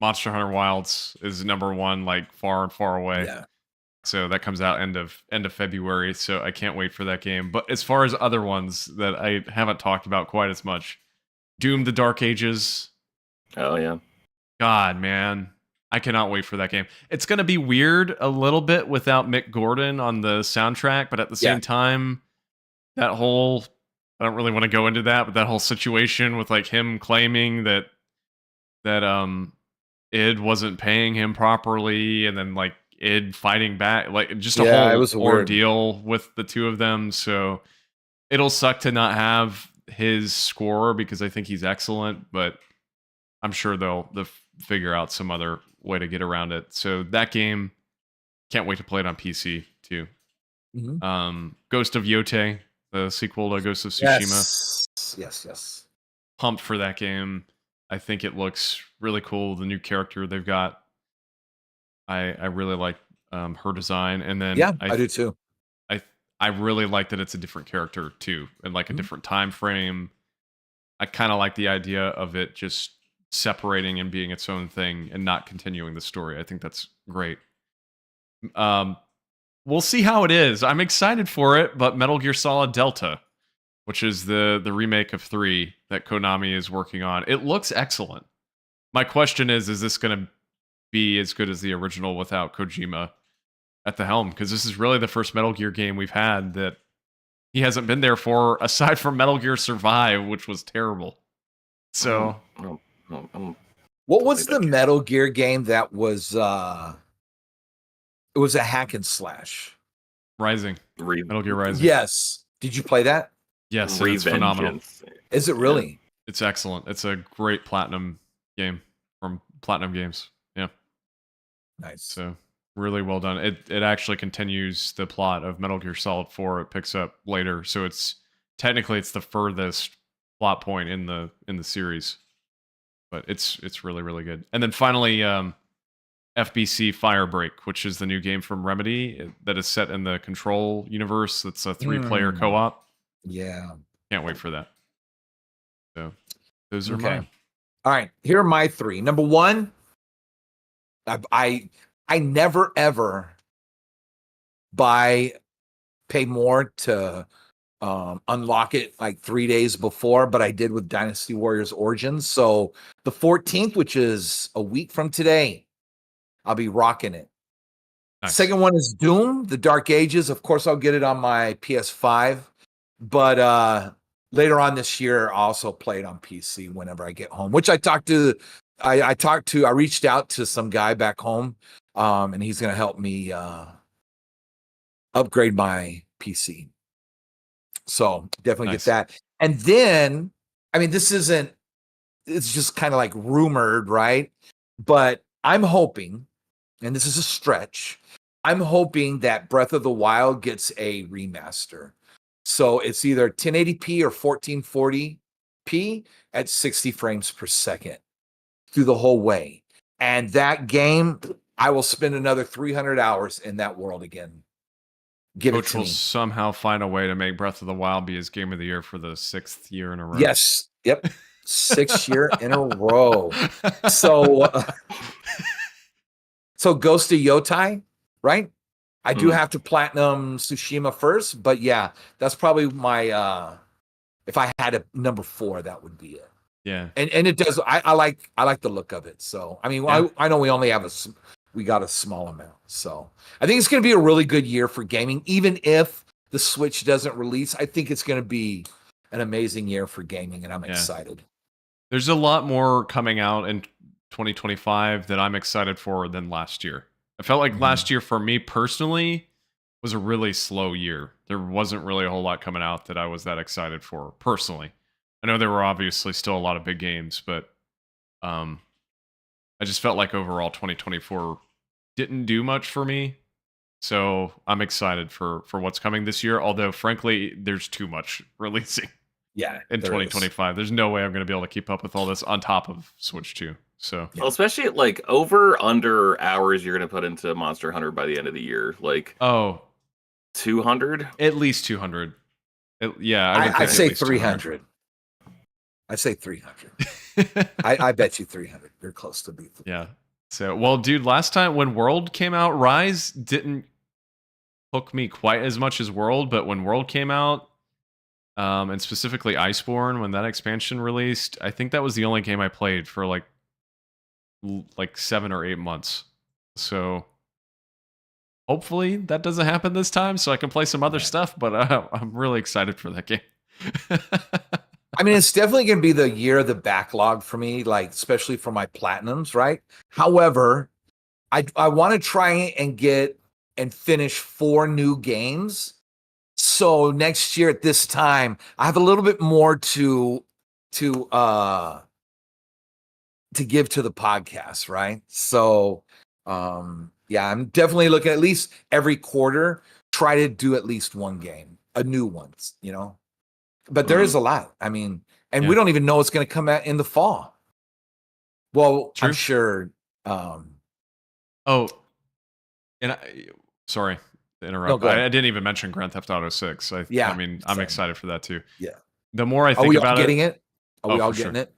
S3: Monster Hunter Wilds is number one, like far and far away.
S2: Yeah.
S3: So that comes out end of February. So I can't wait for that game. But as far as other ones that I haven't talked about quite as much, Doom: The Dark Ages.
S4: Oh yeah.
S3: God, man. I cannot wait for that game. It's going to be weird a little bit without Mick Gordon on the soundtrack, but at the same time, that whole, I don't really want to go into that, but that whole situation with like him claiming that id wasn't paying him properly, and then like id fighting back, like just a whole
S2: it was
S3: ordeal with the two of them. So it'll suck to not have his score because I think he's excellent, but I'm sure they'll figure out some other way to get around it. So that game, can't wait to play it on PC too.
S2: Mm-hmm.
S3: Ghost of Yote, the sequel to Ghost of Tsushima.
S2: Yes.
S3: Pumped for that game. I think it looks really cool. The new character they've got, I really like her design, and then
S2: I do too.
S3: I really like that it's a different character too, and like a different time frame. I kind of like the idea of it just separating and being its own thing and not continuing the story. I think that's great. We'll see how it is. I'm excited for it, but Metal Gear Solid Delta, which is the remake of 3 that Konami is working on, it looks excellent. My question is this going to be as good as the original without Kojima at the helm? Because this is really the first Metal Gear game we've had that he hasn't been there for, aside from Metal Gear Survive, which was terrible. So...
S2: What was the Metal Gear game that was it was a hack and slash?
S3: Rising. Metal Gear Rising.
S2: Yes. Did you play that?
S3: Yes, it's phenomenal.
S2: Is it really?
S3: Yeah. It's excellent. It's a great Platinum game from Platinum Games. Yeah.
S2: Nice.
S3: So really well done. It actually continues the plot of Metal Gear Solid 4. It picks up later. So it's technically the furthest plot point in the series. But it's really, really good. And then finally, FBC Firebreak, which is the new game from Remedy that is set in the Control universe. It's a 3-player co-op.
S2: Yeah.
S3: Can't wait for that. So those are mine.
S2: All right. Here are my 3. Number 1, I never ever pay more to unlock it like 3 days before, but I did with Dynasty Warriors Origins. So the 14th, which is a week from today, I'll be rocking it. Nice. Second one is Doom: The Dark Ages. Of course, I'll get it on my PS5, but later on this year, I'll also play it on PC whenever I get home, which I reached out to some guy back home, and he's going to help me upgrade my PC. So definitely
S3: Nice.
S2: get that. And then, I mean, it's just kind of like rumored, right? But I'm hoping, and this is a stretch, I'm hoping that Breath of the Wild gets a remaster. So it's either 1080p or 1440p at 60 frames per second through the whole way. And that game, I will spend another 300 hours in that world again. Give it
S3: Coach
S2: to
S3: will
S2: me.
S3: somehow find a way to make Breath of the Wild be his game of the year for the 6th year in a row.
S2: Yes. Yep. 6 year in a row. So, so Ghost of Yotai, right? I do have to platinum Tsushima first, but yeah, that's probably my if I had a number 4, that would be it.
S3: Yeah.
S2: And it does. I like the look of it. So I mean,
S3: Yeah.
S2: I know we only have we got a small amount. So I think it's going to be a really good year for gaming, even if the Switch doesn't release. I think it's going to be an amazing year for gaming, and I'm excited.
S3: There's a lot more coming out in 2025 that I'm excited for than last year. I felt like last year for me personally was a really slow year. There wasn't really a whole lot coming out that I was that excited for personally. I know there were obviously still a lot of big games, but I just felt like overall 2024 didn't do much for me. So I'm excited for what's coming this year. Although frankly, there's too much releasing.
S2: Yeah,
S3: In 2025, there's no way I'm going to be able to keep up with all this on top of Switch 2. So,
S4: Well, especially at, like under hours you're going to put into Monster Hunter by the end of the year, like 200,
S3: at least 200.
S2: I'd say 300. I'd say 300. I bet you 300. You're close to beat.
S3: Yeah. So, well, dude, last time when World came out, Rise didn't hook me quite as much as World, but when World came out, and specifically Iceborne, when that expansion released, I think that was the only game I played for like 7 or 8 months. So hopefully that doesn't happen this time, so I can play some other stuff. But I'm really excited for that game.
S2: I mean, it's definitely going to be the year of the backlog for me, like especially for my platinums, right? However, I want to try and get and finish 4 new games. So next year at this time, I have a little bit more to give to the podcast, right? So yeah, I'm definitely looking at least every quarter, try to do at least one game, a new one, you know. But there is a lot. I mean, and we don't even know what's going to come out in the fall. Well,
S3: True.
S2: I'm sure.
S3: Sorry to interrupt.
S2: No,
S3: I didn't even mention Grand Theft Auto 6. I mean, I'm excited for that too.
S2: Yeah.
S3: The more I
S2: Are
S3: think
S2: we
S3: about
S2: all getting it? Are we all
S3: for
S2: getting
S3: sure.
S2: it?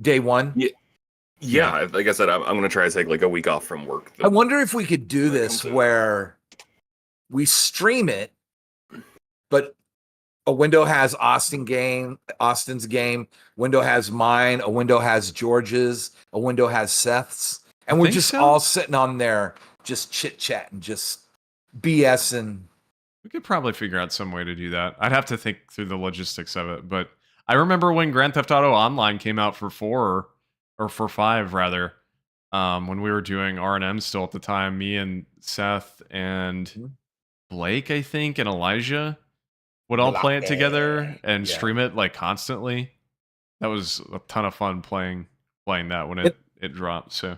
S2: Day one?
S4: Yeah. Like I said, I'm going to try to take like a week off from work.
S2: I wonder if we could do this where we stream it, but a window has Austin's game, window has mine, a window has George's, a window has Seth's, and we're just all sitting on there just chit-chatting, just BSing.
S3: We could probably figure out some way to do that. I'd have to think through the logistics of it, but I remember when Grand Theft Auto Online came out for 4 or for 5 rather, when we were doing R&M still at the time, me and Seth and Blake, I think, and Elijah would all play it together and stream it like constantly. That was a ton of fun playing that when it dropped. So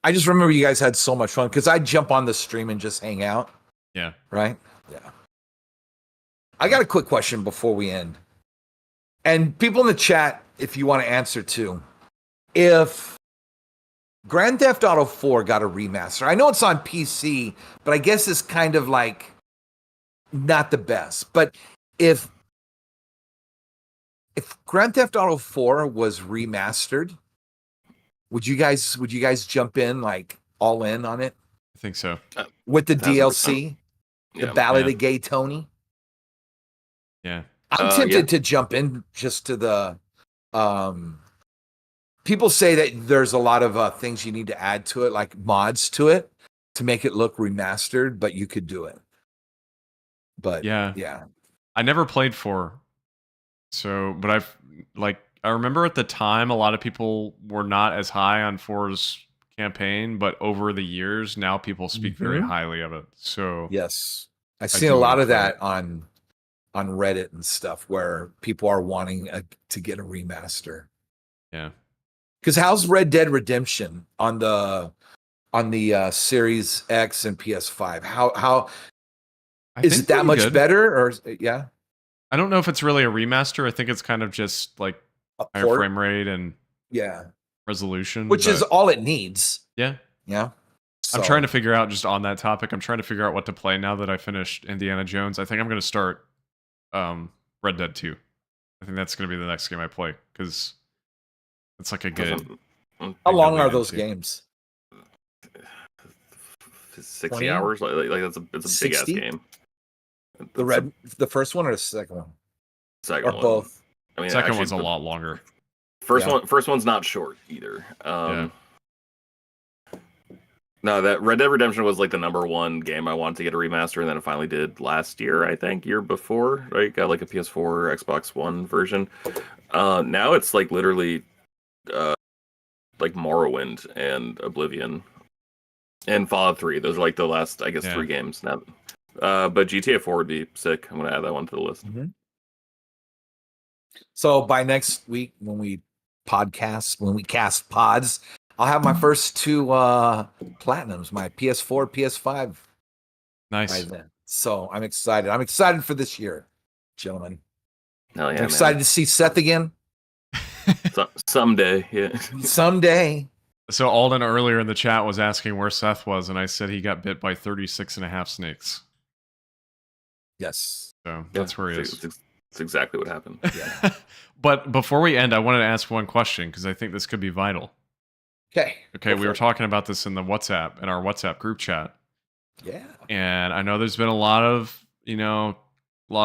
S2: I just remember you guys had so much fun because I'd jump on the stream and just hang out.
S3: Yeah.
S2: Right? Yeah. I got a quick question before we end. And people in the chat, if you want to answer too. If Grand Theft Auto 4 got a remaster, I know it's on PC, but I guess it's kind of like not the best. But if Grand Theft Auto 4 was remastered, would you guys jump in like all in on it?
S3: I think so.
S2: With the
S4: 100%.
S2: DLC, the Ballad of Gay Tony?
S3: Yeah.
S2: I'm tempted to jump in just to the people say that there's a lot of things you need to add to it, like mods to it to make it look remastered, but you could do it. But yeah.
S3: I never played 4. So, but I remember at the time, a lot of people were not as high on 4's campaign, but over the years, now people speak very highly of it. So,
S2: Yes, I've
S3: I
S2: seen
S3: do
S2: a
S3: wanna
S2: lot of
S3: play
S2: that
S3: it.
S2: on Reddit and stuff where people are wanting to get a remaster.
S3: Yeah.
S2: Because how's Red Dead Redemption on the Series X and PS5? How
S3: I
S2: is
S3: think
S2: it that
S3: pretty
S2: much
S3: good.
S2: better? Or yeah,
S3: I don't know if it's really a remaster. I think it's kind of just like
S2: a
S3: higher
S2: port?
S3: frame rate and
S2: Yeah,
S3: resolution.
S2: which is
S3: But
S2: all it needs.
S3: yeah,
S2: Yeah.
S3: I'm
S2: So
S3: trying to figure out just on that topic. I'm trying to figure out what to play now that I finished Indiana Jones. I think I'm going to start Red Dead 2. I think that's going to be the next game I play because it's like a good.
S2: how
S3: thing to
S2: long
S3: lean
S2: are those
S3: into.
S2: games?
S4: 60
S2: 20?
S4: hours. Like it's a big ass
S2: 60?
S4: game.
S2: The first one or the second one?
S4: Second
S2: Or
S4: one.
S2: both?
S4: I mean,
S3: Second
S4: actually,
S3: one's a lot longer.
S2: Yeah.
S4: First one's not short either.
S3: Yeah.
S4: No, that Red Dead Redemption was like the number one game I wanted to get a remaster, and then it finally did last year, I think, year before. Right, got like a PS4, Xbox One version. Now it's like literally, like Morrowind and Oblivion and Fallout 3. Those are like the last, I guess,
S3: Yeah.
S4: 3 games now. But GTA 4 would be sick. I'm gonna add that one to the list.
S2: So by next week, when we cast pods, I'll have my first 2 platinums, my PS4, PS5 by
S3: Nice.
S2: then. So I'm excited. I'm excited for this year, gentlemen.
S4: Hell yeah,
S2: I'm excited to see Seth again
S4: man. Someday, yeah.
S2: someday.
S3: So Alden earlier in the chat was asking where Seth was, and I said he got bit by 36 and a half snakes.
S2: Yes.
S3: So that's where he is.
S4: It's exactly what happened.
S2: Yeah.
S3: But before we end, I wanted to ask one question because I think this could be vital.
S2: Okay.
S3: Okay, we were talking about this in our WhatsApp group chat.
S2: Yeah.
S3: And I know there's been a lot of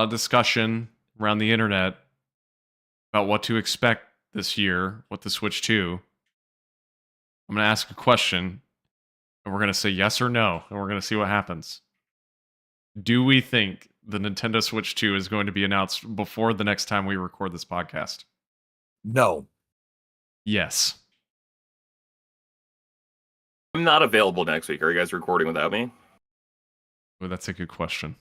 S3: discussion around the internet about what to expect this year with the Switch 2. I'm going to ask a question, and we're going to say yes or no, and we're going to see what happens. Do we think the Nintendo Switch 2 is going to be announced before the next time we record this podcast?
S2: No.
S3: Yes.
S4: I'm not available next week. Are you guys recording without me?
S3: Well, that's a good question.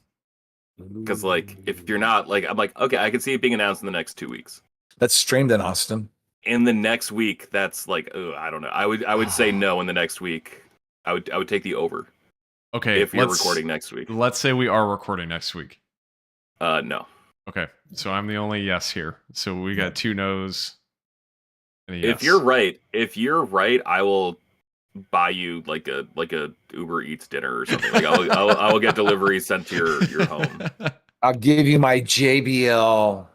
S4: Because like, if you're not, like, I'm like, okay, I can see it being announced in the next 2 weeks.
S2: That's streamed in Austin.
S4: In the next week, that's like, I don't know. I would say no in the next week. I would take the over.
S3: Okay,
S4: if you're recording next week.
S3: Let's say we are recording next week.
S4: No.
S3: Okay, so I'm the only yes here. So we got 2 no's and a yes.
S4: If you're right, I will buy you like a Uber Eats dinner or something. Like I will get delivery sent to your home.
S2: I'll give you my JBL.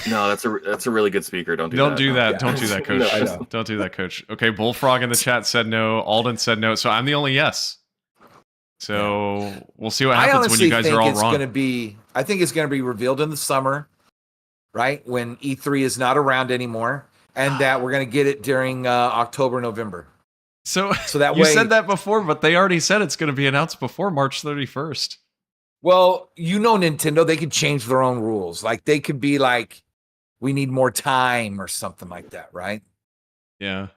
S4: No, that's a really good speaker. Don't do
S3: Don't
S4: that.
S3: do that.
S2: Yeah.
S3: Don't do that, coach.
S2: No, I know.
S3: Don't do that, coach. Okay, Bullfrog in the chat said no. Alden said no. So I'm the only yes. So we'll see what happens when you guys are all wrong.
S2: I think it's going to be revealed in the summer, right? When E3 is not around anymore, and that we're going to get it during October, November.
S3: So
S2: that
S3: you
S2: way,
S3: said that before, but they already said it's going to be announced before March 31st.
S2: well, Nintendo, they could change their own rules. Like they could be like, we need more time or something like that, right?
S3: Yeah.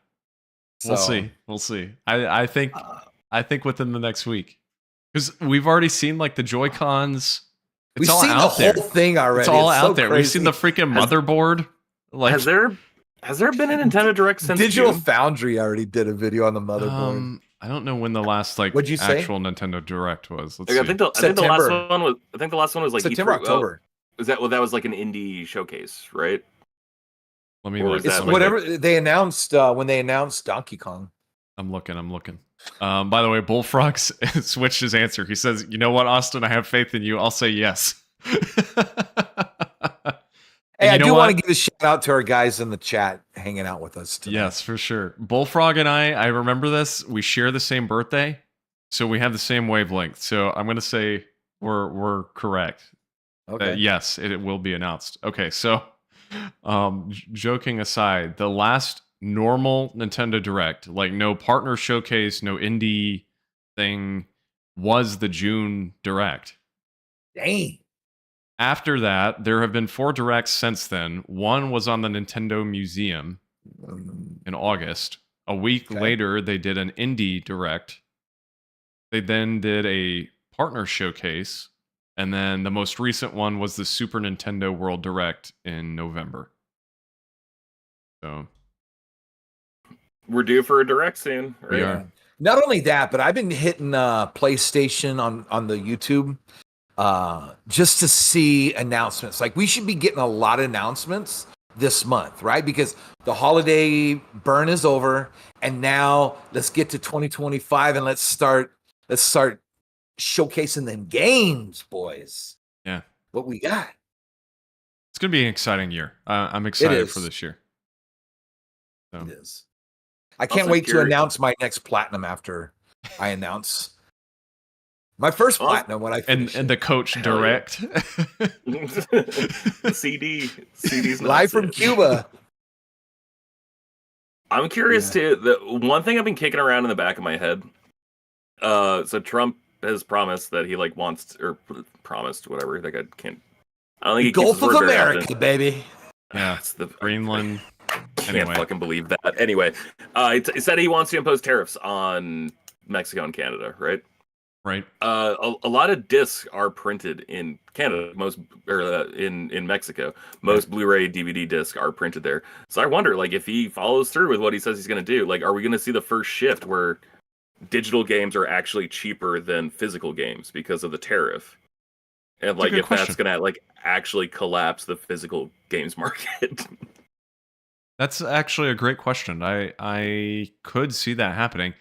S2: So,
S3: We'll see. We'll see. I think within the next week. Because we've already seen like the Joy-Cons.
S2: We've
S3: all
S2: seen
S3: out
S2: the
S3: there.
S2: whole thing already.
S3: It's all
S2: It's
S3: out
S2: so
S3: there.
S2: crazy.
S3: We've seen the freaking motherboard. Like,
S4: has there been a Nintendo Direct since
S2: Digital
S4: June?
S2: Foundry already did a video on the motherboard.
S3: I don't know when the last
S2: What'd you say?
S3: actual Nintendo Direct was. Let's
S4: Like,
S3: see.
S4: I think the last one was like
S2: September,
S4: E3.
S2: October.
S4: That was like an indie showcase, right?
S3: Let me
S4: or
S3: look.
S4: is that
S2: It's
S4: like
S2: whatever they announced when they announced Donkey Kong.
S3: I'm looking. By the way, Bullfrog switched his answer. He says, "You know what, Austin? I have faith in you. I'll say yes."
S2: Hey, I do want to give a shout out to our guys in the chat hanging out with us tonight.
S3: Yes, for sure. Bullfrog and I remember this. We share the same birthday, so we have the same wavelength. So I'm going to say we're correct.
S2: Okay.
S3: Yes, it will be announced. Okay, so joking aside, the last normal Nintendo Direct, like no partner showcase, no indie thing, was the June Direct.
S2: Dang.
S3: After that, there have been 4 directs since then. One was on the Nintendo Museum in August. A week
S2: Okay.
S3: later, they did an indie direct. They then did a partner showcase. And then the most recent one was the Super Nintendo World Direct in November. So
S4: We're due for a direct soon, right?
S3: we are.
S2: Not only that, but I've been hitting PlayStation on the YouTube just to see announcements. Like we should be getting a lot of announcements this month, right? Because the holiday burn is over, and now let's get to 2025 and let's start showcasing them games, boys.
S3: Yeah.
S2: What we got.
S3: It's going to be an exciting year. I'm excited for this year. So.
S2: It is. I can't
S4: Also
S2: wait to
S4: curious-
S2: announce my next platinum after I announce my first platinum when I finish
S3: and the coach
S4: Hell
S3: direct.
S4: The CD's not
S2: live from
S4: it.
S2: Cuba.
S4: I'm curious too. The one thing I've been kicking around in the back of my head. So Trump has promised that he promised whatever. Like I don't think he
S2: Gulf
S4: keeps his
S2: of
S4: word very
S2: America,
S4: often.
S2: baby.
S3: Yeah,
S4: It's the
S3: Greenland.
S4: Can't
S3: Anyway.
S4: fucking believe that. Anyway, he said he wants to impose tariffs on Mexico and Canada, right?
S3: Right.
S4: A lot of discs are printed in Canada, in Mexico. Most Blu-ray DVD discs are printed there. So I wonder, like, if he follows through with what he says he's going to do, like, are we going to see the first shift where digital games are actually cheaper than physical games because of the tariff? And like, if that's going to like actually collapse the physical games market.
S3: That's actually a great question. I could see that happening.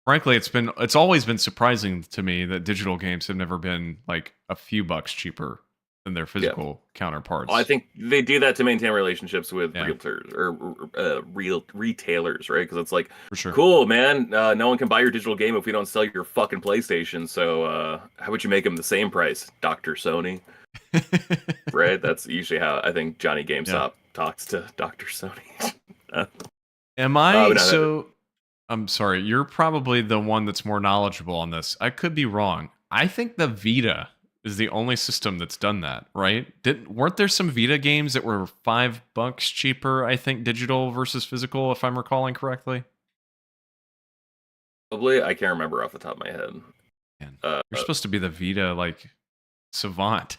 S3: Frankly, it's always been surprising to me that digital games have never been like a few bucks cheaper than their physical counterparts.
S4: Well, I think they do that to maintain relationships with realtors or real retailers, right? Because it's like,
S3: for sure.
S4: Cool, man. No one can buy your digital game if we don't sell your fucking PlayStation. So how would you make them the same price, Dr. Sony? Right? That's usually how I think Johnny GameStop talks to Dr. Sony.
S3: Am I so? I'm sorry. You're probably the one that's more knowledgeable on this. I could be wrong. I think the Vita is the only system that's done that, right? Weren't there some Vita games that were $5 cheaper? I think digital versus physical, if I'm recalling correctly.
S4: Probably, I can't remember off the top of my head.
S3: Man, you're supposed to be the Vita like savant.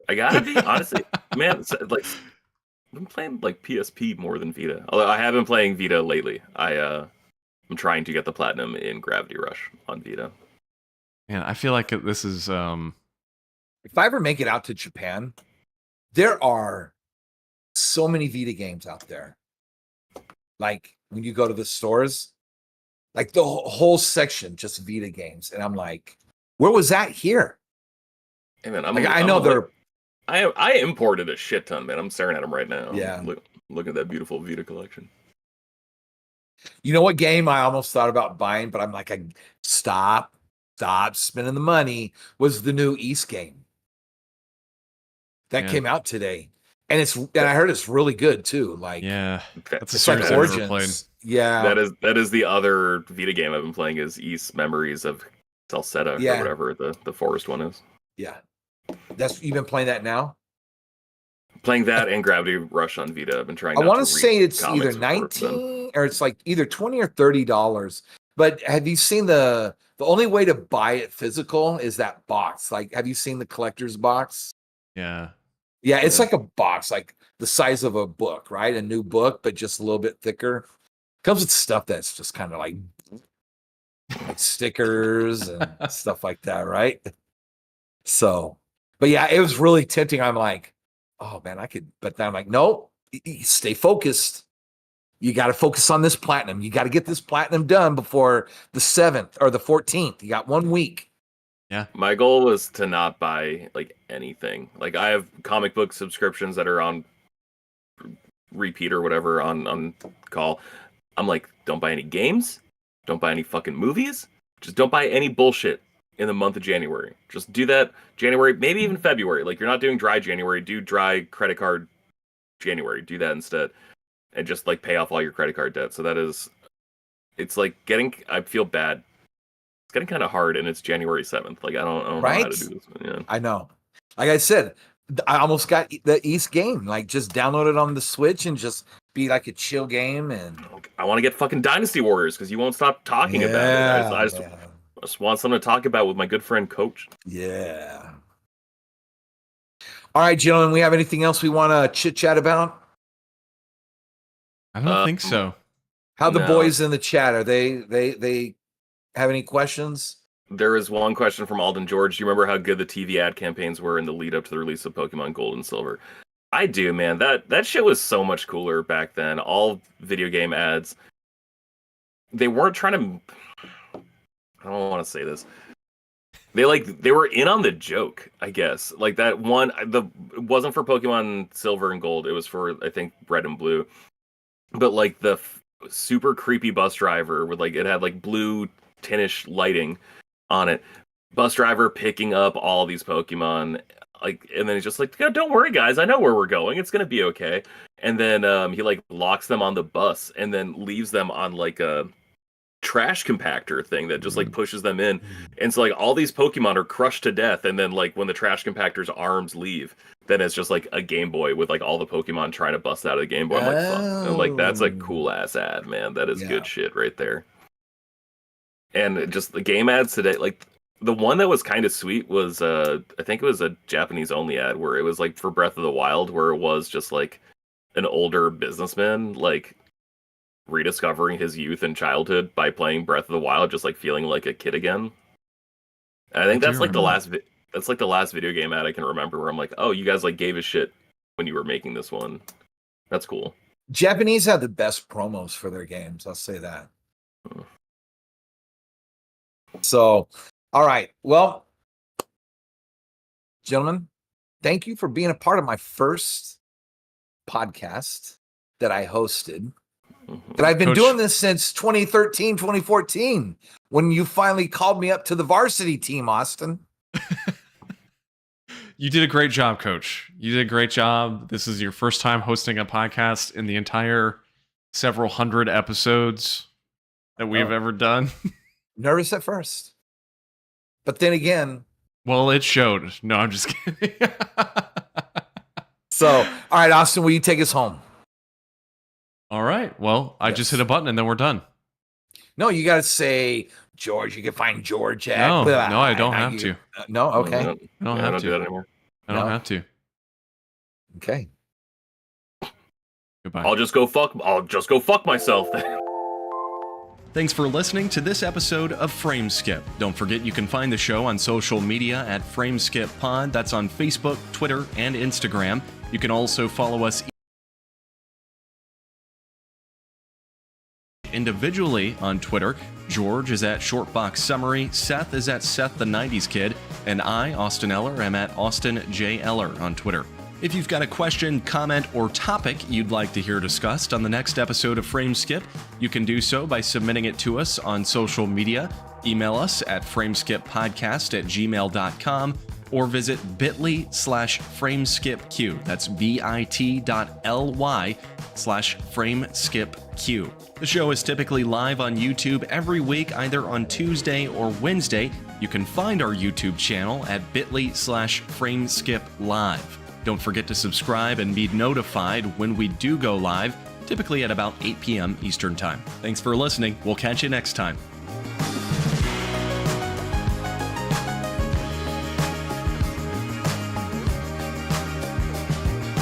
S4: I gotta be honestly, man. Like, I've been playing like PSP more than Vita. Although I have been playing Vita lately. I'm trying to get the platinum in Gravity Rush on Vita.
S3: Man, I feel like this is
S2: If I ever make it out to Japan, there are so many Vita games out there. Like when you go to the stores, like the whole section just Vita games, and I'm like, where was that here?
S4: Hey man,
S2: I know they're.
S4: I imported a shit ton, man. I'm staring at them right now.
S2: Yeah.
S4: Look at that beautiful Vita collection.
S2: You know what game I almost thought about buying, but I'm like, stop spending the money. Was the new East game that came out today, and I heard it's really good too. Like,
S3: that's a
S2: it's like
S3: series I've never played.
S2: Origins. Yeah,
S4: that is the other Vita game I've been playing is East Memories of Salsetta or whatever the forest one is.
S2: Yeah, you've been playing that now.
S4: Playing that and Gravity Rush on Vita. I've been trying.
S2: I want to say it's either 19 or it's like either $20 or $30. But have you seen the only way to buy it physical is that box? Like, have you seen the collector's box?
S3: Yeah.
S2: Yeah, it's like a box, like the size of a book, right? A new book, but just a little bit thicker. Comes with stuff that's just kind of like stickers and stuff like that, right? So, but yeah, it was really tempting. I'm like, oh man, I could, but then I'm like, no, stay focused. You got to focus on this platinum. You got to get this platinum done before the 7th or the 14th. You got 1 week.
S3: Yeah.
S4: My goal was to not buy like anything. Like I have comic book subscriptions that are on repeat or whatever on call. I'm like, don't buy any games. Don't buy any fucking movies. Just don't buy any bullshit in the month of January. Just do that January, maybe even February. Like you're not doing dry January, do dry credit card January. Do that instead. And just like pay off all your credit card debt. So it's like I feel bad. It's getting kind of hard and it's January 7th. Like I don't know how to do this. Yeah.
S2: I know. Like I said, I almost got the East game, like just download it on the Switch and just be like a chill game. And
S4: I want to get fucking Dynasty Warriors because you won't stop talking about it. I just want something to talk about with my good friend Coach.
S2: Yeah. All right, gentlemen, we have anything else we want to chit chat about?
S3: I don't think so.
S2: How the boys in the chat, are they have any questions?
S4: There is one question from Alden George. Do you remember how good the TV ad campaigns were in the lead up to the release of Pokemon Gold and Silver? I do, man. That shit was so much cooler back then. All video game ads. They weren't trying to. I don't want to say this. They were in on the joke, I guess. Like that one, it wasn't for Pokemon Silver and Gold. It was for, I think, Red and Blue. But like the super creepy bus driver with like it had like blue tinnish lighting on it. Bus driver picking up all these Pokemon, like, and then he's just like, "Don't worry, guys, I know where we're going. It's gonna be okay." And then he like locks them on the bus and then leaves them on like a trash compactor thing that just like pushes them in. And so like all these Pokemon are crushed to death. And then like when the trash compactor's arms leave, then it's just like a Game Boy with like all the Pokemon trying to bust out of the Game Boy. I'm like, fuck. And like that's a cool ass ad, man. That is good shit right there. And just the game ads today, like the one that was kind of sweet was I think it was a Japanese only ad where it was like for Breath of the Wild, where it was just like an older businessman like rediscovering his youth and childhood by playing Breath of the Wild, just like feeling like a kid again. And I think that's like the last video game ad I can remember where I'm like, oh, you guys like gave a shit when you were making this one. That's cool.
S2: Japanese have the best promos for their games, I'll say that. So, all right. Well, gentlemen, thank you for being a part of my first podcast that I hosted. That I've been doing this since 2013, 2014, when you finally called me up to the varsity team, Austin.
S3: You did a great job, Coach. You did a great job. This is your first time hosting a podcast in the entire several hundred episodes that we have ever done.
S2: Nervous at first. But then again.
S3: Well, it showed. No, I'm just kidding.
S2: So, all right, Austin, will you take us home?
S3: All right. Well, I just hit a button and then we're done.
S2: No, you got to say, George. You can find George at.
S3: No, I don't have to.
S2: No, okay.
S4: I don't do that anymore.
S3: I don't have to.
S2: Okay.
S3: Goodbye.
S4: I'll just go fuck myself then.
S3: Thanks for listening to this episode of Frameskip. Don't forget you can find the show on social media at FrameSkipPod. That's on Facebook, Twitter, and Instagram. You can also follow us individually on Twitter. George is at Shortbox Summary, Seth is at Seth the 90s Kid, and I, Austin Eller, am at Austin J. Eller on Twitter. If you've got a question, comment, or topic you'd like to hear discussed on the next episode of Frameskip, you can do so by submitting it to us on social media. Email us at frameskippodcast@gmail.com or visit bit.ly/frameskipq. That's bit.ly/frameskipq. The show is typically live on YouTube every week, either on Tuesday or Wednesday. You can find our YouTube channel at bit.ly/frameskiplive. Don't forget to subscribe and be notified when we do go live, typically at about 8 p.m. Eastern Time. Thanks for listening. We'll catch you next time.